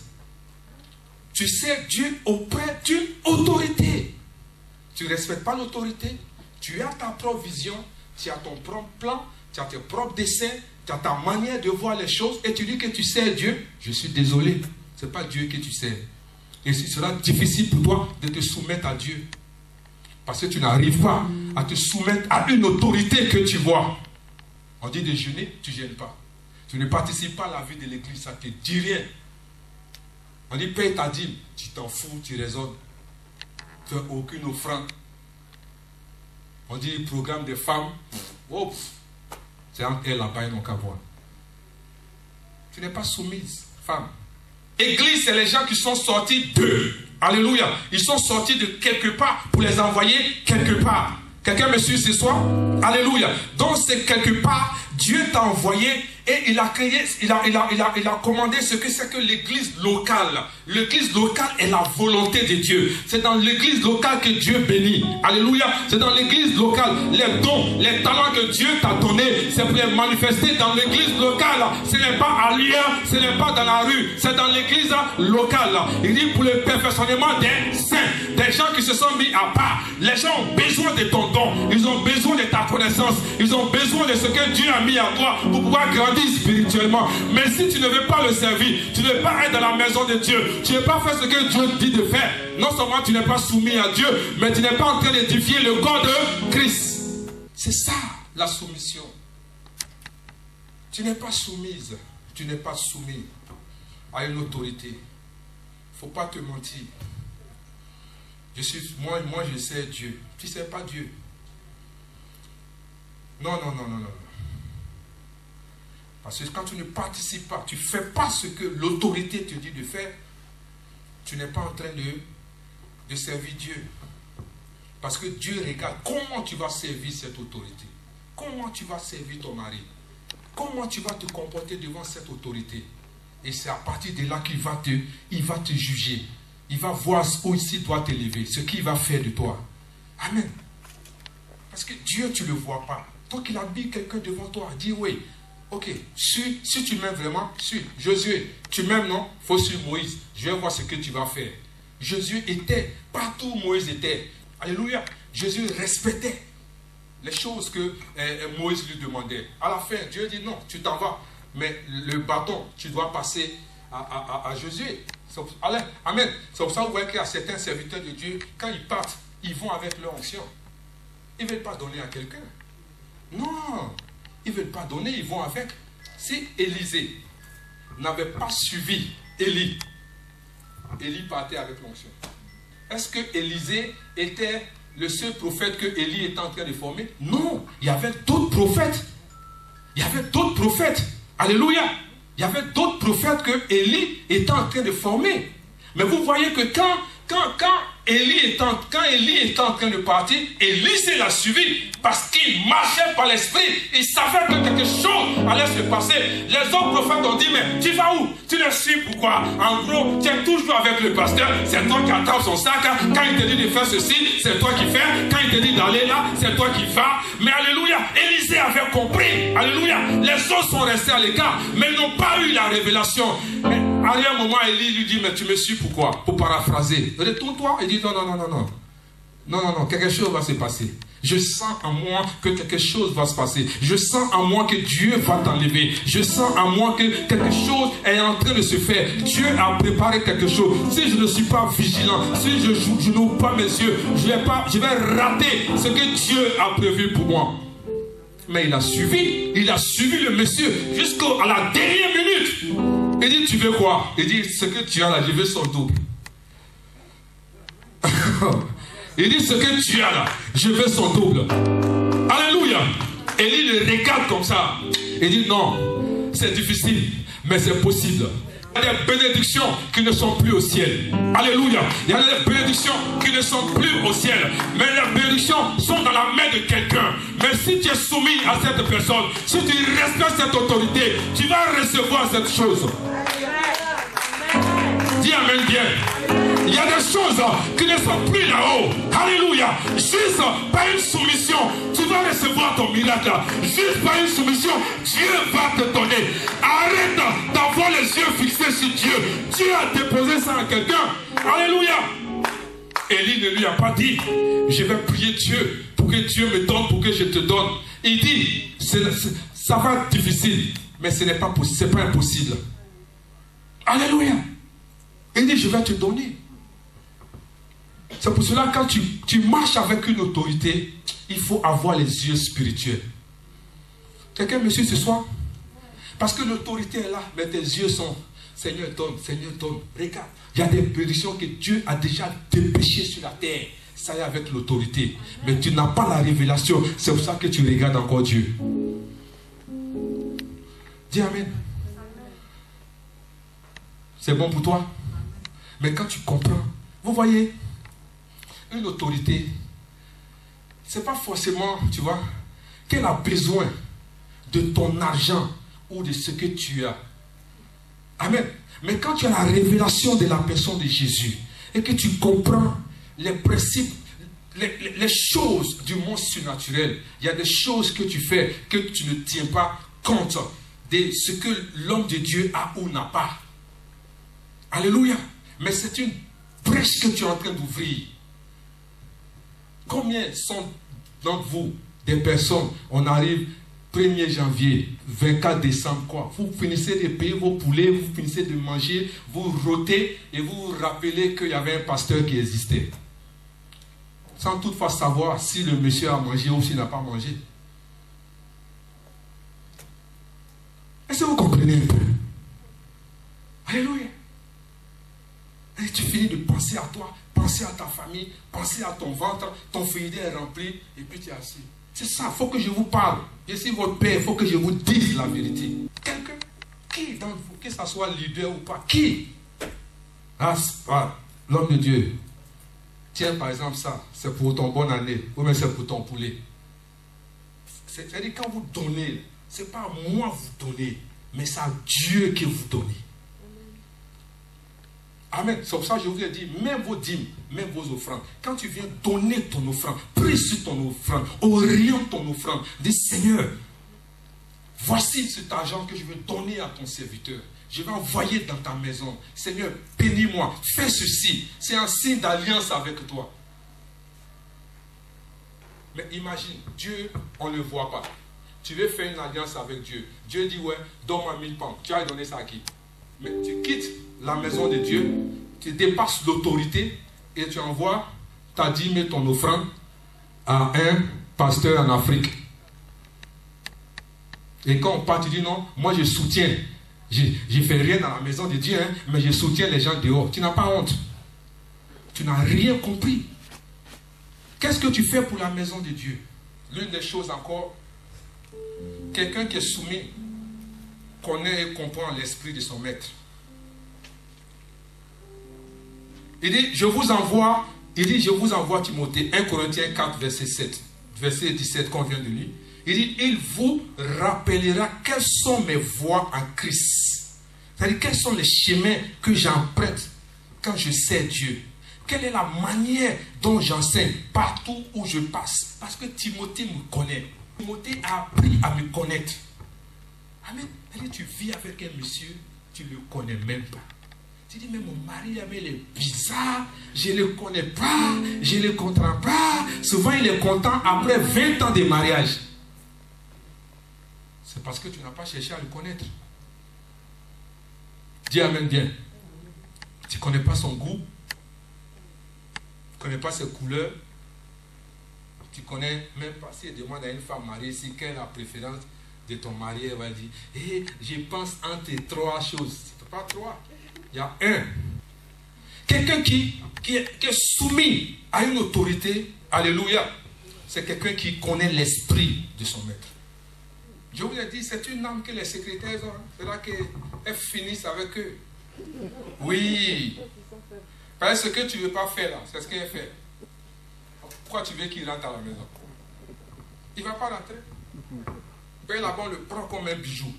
Tu sais Dieu auprès d'une autorité. Tu ne respectes pas l'autorité. Tu as ta propre vision. Tu as ton propre plan. Tu as tes propres desseins. Tu as ta manière de voir les choses. Et tu dis que tu sais Dieu. Je suis désolé. Ce n'est pas Dieu que tu sais. Et ce sera difficile pour toi de te soumettre à Dieu. Parce que tu n'arrives pas à te soumettre à une autorité que tu vois. On dit de jeûner, tu ne gênes pas. Tu ne participes pas à la vie de l'église, ça ne te dit rien. On dit paye ta dîme, tu t'en fous, tu raisonnes. Tu n'as aucune offrande. On dit programme des femmes, oh, c'est entre elles là-bas, ils n'ont qu'à voir. Tu n'es pas soumise, femme. Église, c'est les gens qui sont sortis d'eux. Alléluia. Ils sont sortis de quelque part pour les envoyer quelque part. Quelqu'un me suit ce soir? Alléluia. Donc c'est quelque part, Dieu t'a envoyé et il a créé, il a commandé ce que c'est que l'église locale. L'église locale est la volonté de Dieu. C'est dans l'église locale que Dieu bénit. Alléluia. C'est dans l'église locale. Les dons, les talents que Dieu t'a donnés, c'est pour les manifester dans l'église locale. Ce n'est pas ailleurs, ce n'est pas dans la rue, c'est dans l'église locale. Il dit pour le perfectionnement des saints, des gens qui se sont mis à part. Les gens ont besoin de ton don, ils ont besoin de ta connaissance, ils ont besoin de ce que Dieu a mis à toi pour pouvoir grandir spirituellement. Mais si tu ne veux pas le servir, tu ne veux pas être dans la maison de Dieu, tu ne veux pas faire ce que Dieu dit de faire, non seulement tu n'es pas soumis à Dieu, mais tu n'es pas en train d'édifier le corps de Christ. C'est ça la soumission. Tu n'es pas soumise, tu n'es pas soumis à une autorité. Il ne faut pas te mentir. Moi je sais Dieu. Tu ne sais pas Dieu. Non. Parce que quand tu ne participes pas, tu ne fais pas ce que l'autorité te dit de faire, tu n'es pas en train de servir Dieu. Parce que Dieu regarde comment tu vas servir cette autorité. Comment tu vas servir ton mari. Comment tu vas te comporter devant cette autorité. Et c'est à partir de là qu'il va te juger. Il va voir où il doit t'élever, ce qu'il va faire de toi. Amen. Parce que Dieu, tu ne le vois pas. Toi qu'il a mis quelqu'un devant toi, dis oui. Ok, si tu m'aimes vraiment, Josué, tu m'aimes, non? Il faut suivre Moïse. Je vais voir ce que tu vas faire. Josué était partout où Moïse était. Alléluia. Josué respectait les choses que Moïse lui demandait. À la fin, Dieu dit non, tu t'en vas. Mais le bâton, tu dois passer à Josué. Amen. C'est pour ça que vous voyez qu'il y a certains serviteurs de Dieu, quand ils partent, ils vont avec leur onction. Ils ne veulent pas donner à quelqu'un. Non. Ils ne veulent pas donner, ils vont avec. Si Élisée n'avait pas suivi Élie, Élie partait avec l'onction. Est-ce que Élisée était le seul prophète que Élie était en train de former? Non, il y avait d'autres prophètes. Il y avait d'autres prophètes. Alléluia. Il y avait d'autres prophètes que Élie était en train de former. Mais vous voyez que quand Élie est en train de partir, Élisée l'a suivi parce qu'il marchait par l'esprit. Il savait que quelque chose allait se passer. Les autres prophètes ont dit, mais tu vas où? Tu le suis pourquoi? En gros, tu es toujours avec le pasteur. C'est toi qui attends son sac. Quand il te dit de faire ceci, c'est toi qui fais. Quand il te dit d'aller là, c'est toi qui vas. Mais alléluia, Élisée avait compris. Alléluia, les autres sont restés à l'écart, mais ils n'ont pas eu la révélation. Mais à un moment, Élie lui dit, mais tu me suis pourquoi? Pour paraphraser. Retourne-toi. Il dit, non, quelque chose va se passer. Je sens en moi que quelque chose va se passer. Je sens en moi que Dieu va t'enlever. Je sens en moi que quelque chose est en train de se faire. Dieu a préparé quelque chose. Si je ne suis pas vigilant, si je n'ouvre pas mes yeux, je vais rater ce que Dieu a prévu pour moi. Mais il a suivi le monsieur jusqu'à la dernière minute. Il dit, tu veux quoi? Il dit, ce que tu as là, je veux son double. Il dit, ce que tu as là, je veux son double. Alléluia. Élie le regarde comme ça. Il dit, non, c'est difficile, mais c'est possible. Il y a des bénédictions qui ne sont plus au ciel. Alléluia. Il y a des bénédictions qui ne sont plus au ciel. Mais les bénédictions sont dans la main de quelqu'un. Mais si tu es soumis à cette personne, si tu respectes cette autorité, tu vas recevoir cette chose. Dis amen bien. Il Il y a des choses qui ne sont plus là-haut. Alléluia. Juste par une soumission, tu vas recevoir ton miracle. Juste par une soumission, Dieu va te donner. Arrête d'avoir les yeux fixés sur Dieu. Dieu a déposé ça à quelqu'un. Alléluia. Élie ne lui a pas dit, je vais prier Dieu pour que Dieu me donne, pour que je te donne. Il dit, ça va être difficile, mais ce n'est pas possible, c'est pas impossible. Alléluia. Il dit, je vais te donner. C'est pour cela que quand tu marches avec une autorité, il faut avoir les yeux spirituels. Quelqu'un me suit ce soir? Parce que l'autorité est là, mais tes yeux sont, Seigneur donne, regarde. Il y a des bénédictions que Dieu a déjà dépêchées sur la terre. Ça y est avec l'autorité. Mais tu n'as pas la révélation. C'est pour ça que tu regardes encore Dieu. Dis Amen. C'est bon pour toi? Mais quand tu comprends, vous voyez, une autorité, c'est pas forcément, tu vois, qu'elle a besoin de ton argent ou de ce que tu as. Amen. Mais quand tu as la révélation de la personne de Jésus et que tu comprends les principes, les choses du monde surnaturel, il y a des choses que tu fais que tu ne tiens pas compte de ce que l'homme de Dieu a ou n'a pas. Alléluia. Mais c'est une brèche que tu es en train d'ouvrir. Combien sont d'entre vous des personnes, on arrive 1er janvier, 24 décembre, quoi. Vous finissez de payer vos poulets, vous finissez de manger, vous rôtez et vous vous rappelez qu'il y avait un pasteur qui existait. Sans toutefois savoir si le monsieur a mangé ou s'il n'a pas mangé. Est-ce que vous comprenez un peu? Alléluia. Et tu finis de penser à toi, penser à ta famille, penser à ton ventre, ton frigidaire est rempli et puis tu es assis. C'est ça, il faut que je vous parle. Je suis votre père, il faut que je vous dise la vérité. Quelqu'un, qui d'entre vous, que ce soit leader ou pas, qui? L'homme de Dieu. Tiens, par exemple, ça, c'est pour ton bonne année, ou bien c'est pour ton poulet. C'est-à-dire, quand vous donnez, ce n'est pas à moi vous donner, mais c'est à Dieu que vous donnez. Amen. C'est pour ça que je vous ai dit, même vos dîmes, même vos offrandes, quand tu viens donner ton offrande, prie sur ton offrande, oriente ton offrande, dis Seigneur, voici cet argent que je veux donner à ton serviteur. Je vais envoyer dans ta maison. Seigneur, bénis-moi, fais ceci. C'est un signe d'alliance avec toi. Mais imagine, Dieu, on ne le voit pas. Tu veux faire une alliance avec Dieu. Dieu dit, ouais, donne-moi 1000 pounds. Tu as donné ça à qui? Mais tu quittes la maison de Dieu, tu dépasses l'autorité et tu envoies ta dîme et ton offrande à un pasteur en Afrique. Et quand on part, tu dis non, moi je soutiens. Je ne fais rien dans la maison de Dieu, hein, mais je soutiens les gens dehors. Tu n'as pas honte. Tu n'as rien compris. Qu'est-ce que tu fais pour la maison de Dieu? L'une des choses encore, quelqu'un qui est soumis connaît et comprend l'esprit de son maître. Il dit, je vous envoie Timothée, 1 Corinthiens 4, verset 7, verset 17 qu'on vient de lire. Il dit, il vous rappellera quelles sont mes voies en Christ. C'est-à-dire, quels sont les chemins que j'emprunte quand je sers Dieu. Quelle est la manière dont j'enseigne partout où je passe. Parce que Timothée me connaît. Timothée a appris à me connaître. Amen. Tu vis avec un monsieur, tu ne le connais même pas. Tu dis, mais mon mari, il est bizarre, je ne le connais pas, je ne le comprends pas. Souvent, il est content après 20 ans de mariage. C'est parce que tu n'as pas cherché à le connaître. Dis Amen bien. Tu ne connais pas son goût, tu ne connais pas ses couleurs, tu ne connais même pas, si elle demande à une femme mariée si quelle est la préférence de ton mari, elle va dire, je pense entre 3 choses. Ce n'est pas 3, il y a 1. Quelqu'un qui est soumis à une autorité, alléluia, c'est quelqu'un qui connaît l'esprit de son maître. Je vous ai dit, c'est une âme que les secrétaires ont. C'est là qu'elles finissent avec eux. Oui. Parce que ce que tu ne veux pas faire là, c'est ce qu'elle fait. Pourquoi tu veux qu'il rentre à la maison? Il ne va pas rentrer. Ben là-bas, on le prend comme un bijou.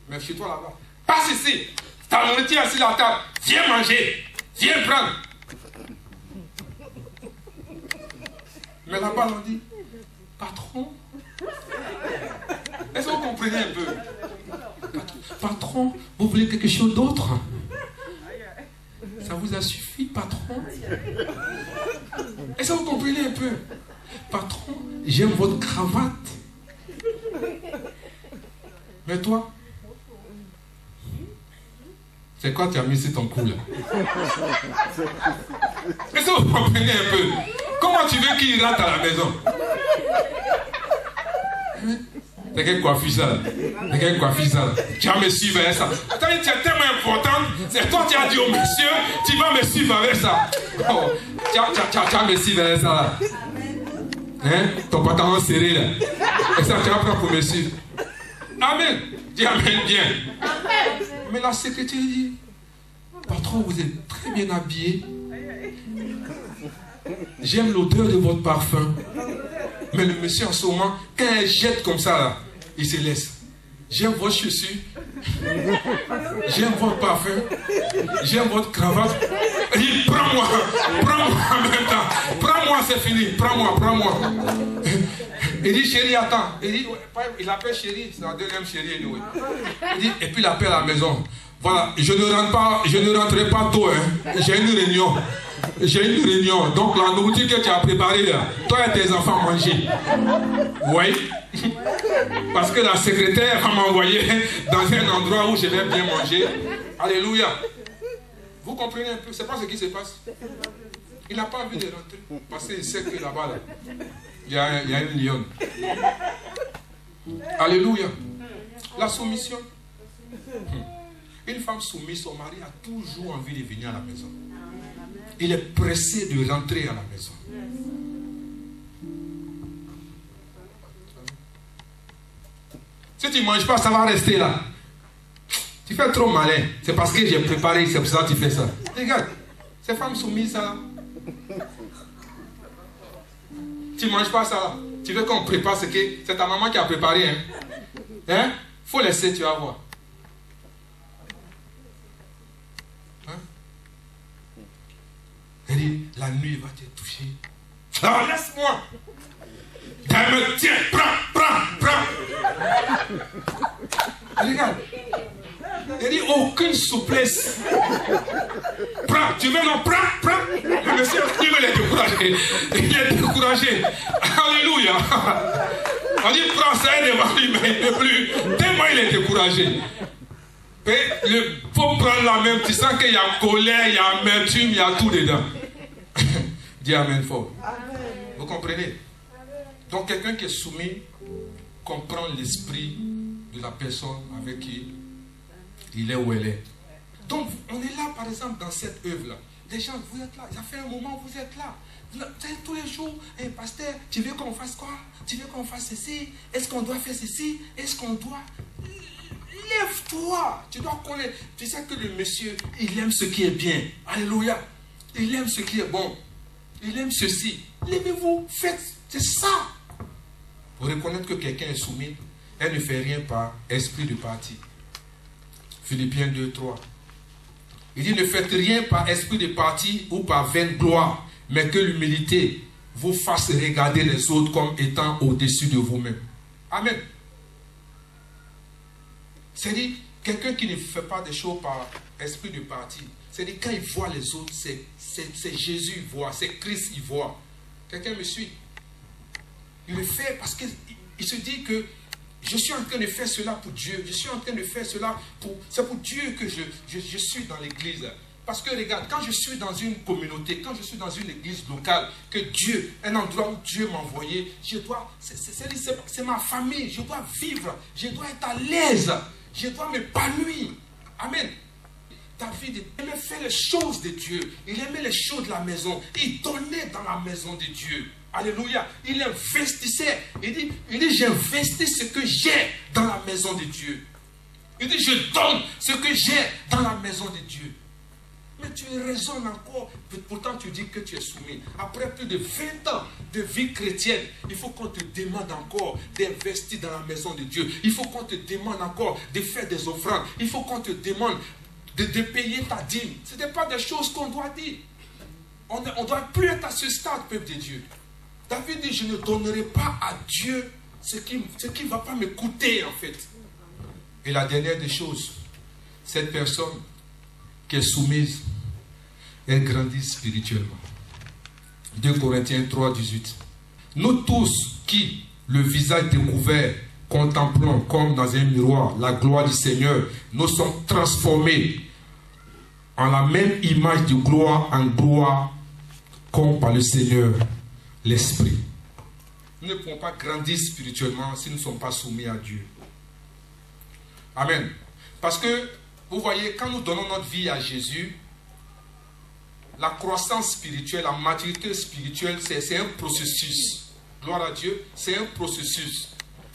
Mais chez toi là-bas, passe ici. Ta nourriture est sur la table. Viens manger. Viens prendre. Mais là-bas, on dit, patron. Est-ce que vous comprenez un peu? Patron, vous voulez quelque chose d'autre? Ça vous a suffi, patron? Est-ce que vous comprenez un peu? Patron, j'aime votre cravate. Mais toi, c'est quoi tu as mis sur ton cou là? Est-ce que vous comprenez un peu? Comment tu veux qu'il rentre à la maison? C'est quelle coiffure ça? C'est quelle coiffure ça? Tu vas me suivre avec ça. Tu es tellement important. C'est toi qui as dit au monsieur, tu vas me suivre avec ça. Oh, tu vas me suivre avec ça là. Hein? Ton pantalon serré là. Et ça, tu vas prendre pour me suivre. Amen. Dis amen bien. Amen. Mais la secrétaire dit, patron, vous êtes très bien habillé. J'aime l'odeur de votre parfum. Mais le monsieur en ce moment, quand elle jette comme ça là, il se laisse. J'aime vos chaussures. J'aime votre parfum. J'aime votre cravate. Il dit, prends-moi en même temps. Prends-moi, c'est fini. Prends-moi. Il dit, chérie, attends. Il dit, il appelle chérie, c'est la deuxième chérie. Il dit, et puis il appelle à la maison. Voilà, je ne rentrerai pas tôt. Hein. J'ai une réunion. Donc la nourriture que tu as préparée là, toi et tes enfants mangez. Oui. Parce que la secrétaire va m'envoyer dans un endroit où je vais bien manger. Alléluia. Vous comprenez un peu? C'est pas ce qui se passe. Il n'a pas envie de rentrer. Parce qu'il sait que là-bas, là, il y a une lionne. Alléluia. La soumission. Une femme soumise, son mari a toujours envie de venir à la maison. Il est pressé de rentrer à la maison. Si tu ne manges pas, ça va rester là. Tu fais trop malin. C'est parce que j'ai préparé, c'est pour ça que tu fais ça. Regarde, ces femmes soumises, ça là. Tu ne manges pas ça là. Tu veux qu'on prépare ce que... C'est ta maman qui a préparé. Hein? Faut laisser, tu vas voir. Elle dit, la nuit va te toucher. Ah, laisse-moi. Tiens, prends. Regarde. Elle dit, aucune souplesse. Prends, tu veux non, prends. Le monsieur, il est découragé. Alléluia. On dit, prends ça devant lui, mais il ne peut plus. Tellement il est découragé. Et le faut prendre la même, tu sens qu'il y a colère, il y a amertume, il y a tout dedans. Dis amen fort. Amen. Vous comprenez? Amen. Donc quelqu'un qui est soumis comprend l'esprit de la personne avec qui il est ou elle est. Donc on est là par exemple dans cette œuvre-là. Les gens, vous êtes là, ça fait un moment vous êtes là. Tous les jours, hey, pasteur, tu veux qu'on fasse quoi? Tu veux qu'on fasse ceci? Est-ce qu'on doit faire ceci? Est-ce qu'on doit... Lève-toi. Tu dois connaître. Tu sais que le monsieur, il aime ce qui est bien. Alléluia. Il aime ce qui est bon. Il aime ceci. Levez-vous. Faites. C'est ça. Pour reconnaître que quelqu'un est soumis, elle ne fait rien par esprit de parti. Philippiens 2, 3. Il dit, ne faites rien par esprit de parti ou par vaine gloire, mais que l'humilité vous fasse regarder les autres comme étant au-dessus de vous-même. Amen. C'est-à-dire, quelqu'un qui ne fait pas des choses par esprit de parti, c'est-à-dire, quand il voit les autres, c'est Jésus il voit, c'est Christ il voit. Quelqu'un me suit. Il le fait parce qu'il se dit que je suis en train de faire cela pour Dieu. Je suis en train de faire cela pour... C'est pour Dieu que je suis dans l'église. Parce que regarde, quand je suis dans une communauté, quand je suis dans une église locale, que Dieu, un endroit où Dieu m'a envoyé, je dois... C'est ma famille, je dois vivre, je dois être à l'aise. Je dois m'épanouir. Amen. David aimait faire les choses de Dieu. Il aimait les choses de la maison. Il donnait dans la maison de Dieu. Alléluia. Il investissait. Il dit j'investis ce que j'ai dans la maison de Dieu. Il dit je donne ce que j'ai dans la maison de Dieu. Mais tu raisonnes encore. Pourtant tu dis que tu es soumis. Après plus de 20 ans de vie chrétienne, il faut qu'on te demande encore d'investir dans la maison de Dieu. Il faut qu'on te demande encore de faire des offrandes. Il faut qu'on te demande de payer ta dîme. Ce n'est pas des choses qu'on doit dire. On ne doit plus être à ce stade, peuple de Dieu. David dit, je ne donnerai pas à Dieu ce qui ne va pas me coûter en fait. Et la dernière des choses, cette personne qui est soumise, elle grandit spirituellement. 2 Corinthiens 3, 18. Nous tous qui, le visage découvert, contemplons comme dans un miroir la gloire du Seigneur, nous sommes transformés en la même image de gloire en gloire, comme par le Seigneur, l'Esprit. Nous ne pouvons pas grandir spirituellement si nous ne sommes pas soumis à Dieu. Amen. Parce que, vous voyez, quand nous donnons notre vie à Jésus, la croissance spirituelle, la maturité spirituelle, c'est un processus. Gloire à Dieu, c'est un processus.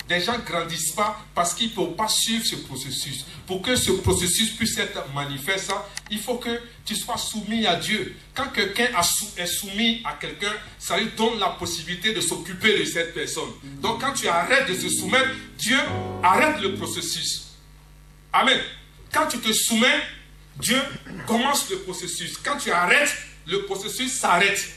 Des gens ne grandissent pas parce qu'ils ne peuvent pas suivre ce processus. Pour que ce processus puisse être manifeste, il faut que tu sois soumis à Dieu. Quand quelqu'un est soumis à quelqu'un, ça lui donne la possibilité de s'occuper de cette personne. Donc quand tu arrêtes de se soumettre, Dieu arrête le processus. Amen. Quand tu te soumets, Dieu commence le processus. Quand tu arrêtes, le processus s'arrête.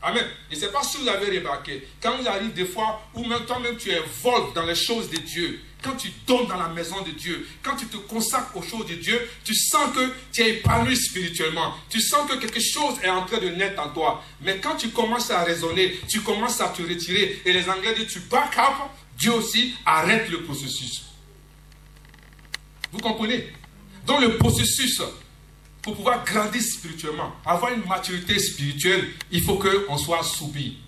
Amen. Je ne sais pas si vous avez remarqué, quand vous arrivez des fois où même toi-même tu involves dans les choses de Dieu, quand tu donnes dans la maison de Dieu, quand tu te consacres aux choses de Dieu, tu sens que tu es épanoui spirituellement. Tu sens que quelque chose est en train de naître en toi. Mais quand tu commences à raisonner, tu commences à te retirer, et les Anglais disent tu back up, Dieu aussi arrête le processus. Vous comprenez? Dans le processus, pour pouvoir grandir spirituellement, avoir une maturité spirituelle, il faut qu'on soit soumis.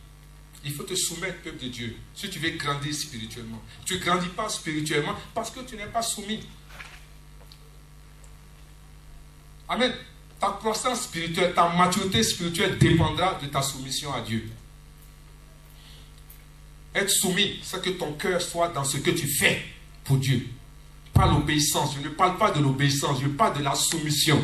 Il faut te soumettre, peuple de Dieu, si tu veux grandir spirituellement. Tu ne grandis pas spirituellement parce que tu n'es pas soumis. Amen. Ta croissance spirituelle, ta maturité spirituelle dépendra de ta soumission à Dieu. Être soumis, c'est que ton cœur soit dans ce que tu fais pour Dieu. Pas l'obéissance. Je ne parle pas de l'obéissance, je parle de la soumission.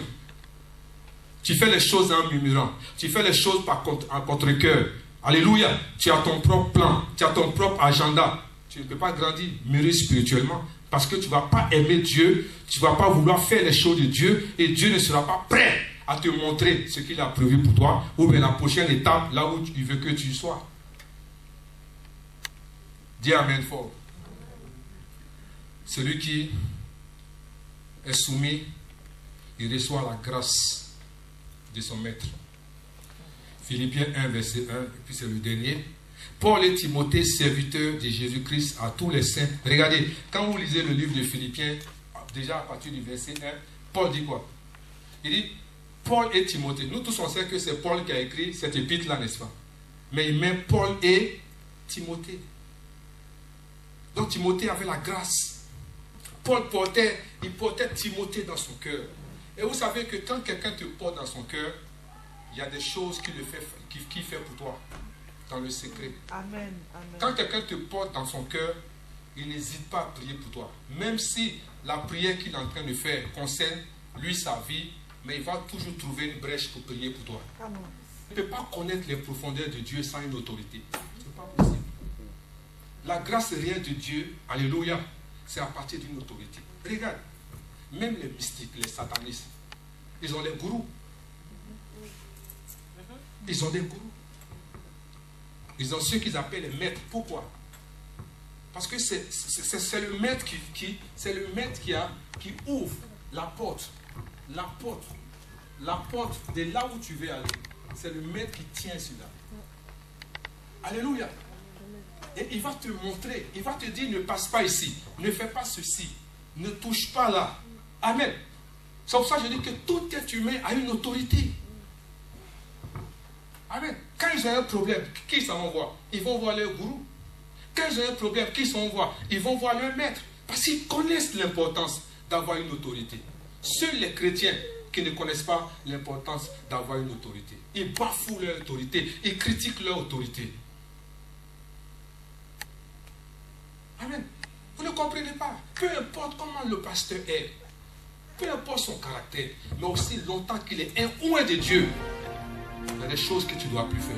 Tu fais les choses en murmurant. Tu fais les choses en contre-cœur. Alléluia. Tu as ton propre plan. Tu as ton propre agenda. Tu ne peux pas grandir, mûrir spirituellement. Parce que tu ne vas pas aimer Dieu. Tu ne vas pas vouloir faire les choses de Dieu. Et Dieu ne sera pas prêt à te montrer ce qu'il a prévu pour toi. Ou bien la prochaine étape, là où il veut que tu sois. Dis Amen fort. Celui qui est soumis, il reçoit la grâce de son maître. Philippiens 1, verset 1, et puis c'est le dernier. Paul et Timothée, serviteurs de Jésus-Christ à tous les saints. Regardez, quand vous lisez le livre de Philippiens, déjà à partir du verset 1, Paul dit quoi? Il dit, Paul et Timothée. Nous tous on sait que c'est Paul qui a écrit cette épître-là, n'est-ce pas? Mais il met Paul et Timothée. Donc Timothée avait la grâce. Paul portait Timothée dans son cœur. Et vous savez que quand quelqu'un te porte dans son cœur, il y a des choses qu'il fait pour toi, dans le secret. Amen. Amen. Quand quelqu'un te porte dans son cœur, il n'hésite pas à prier pour toi. Même si la prière qu'il est en train de faire concerne lui, sa vie, mais il va toujours trouver une brèche pour prier pour toi. Amen. Tu ne peux pas connaître les profondeurs de Dieu sans une autorité. Ce n'est pas possible. La grâce réelle de Dieu, alléluia, c'est à partir d'une autorité. Regarde, même les mystiques, les satanistes, ils ont des gourous. Ils ont des gourous. Ils ont ceux qu'ils appellent les maîtres. Pourquoi? Parce que c'est le maître qui ouvre la porte. La porte de là où tu veux aller. C'est le maître qui tient cela. Alléluia. Et il va te montrer, il va te dire, ne passe pas ici, ne fais pas ceci, ne touche pas là. Amen. C'est pour ça que je dis que tout être humain a une autorité. Amen. Quand ils ont un problème, qui s'en vont voir? Ils vont voir leur gourou. Quand ils ont un problème, qui s'en vont voir? Ils vont voir leur maître. Parce qu'ils connaissent l'importance d'avoir une autorité. Seuls les chrétiens qui ne connaissent pas l'importance d'avoir une autorité. Ils bafouent leur autorité, ils critiquent leur autorité. Amen. Vous ne comprenez pas. Peu importe comment le pasteur est, peu importe son caractère, mais aussi longtemps qu'il est un oint de Dieu, il y a des choses que tu ne dois plus faire.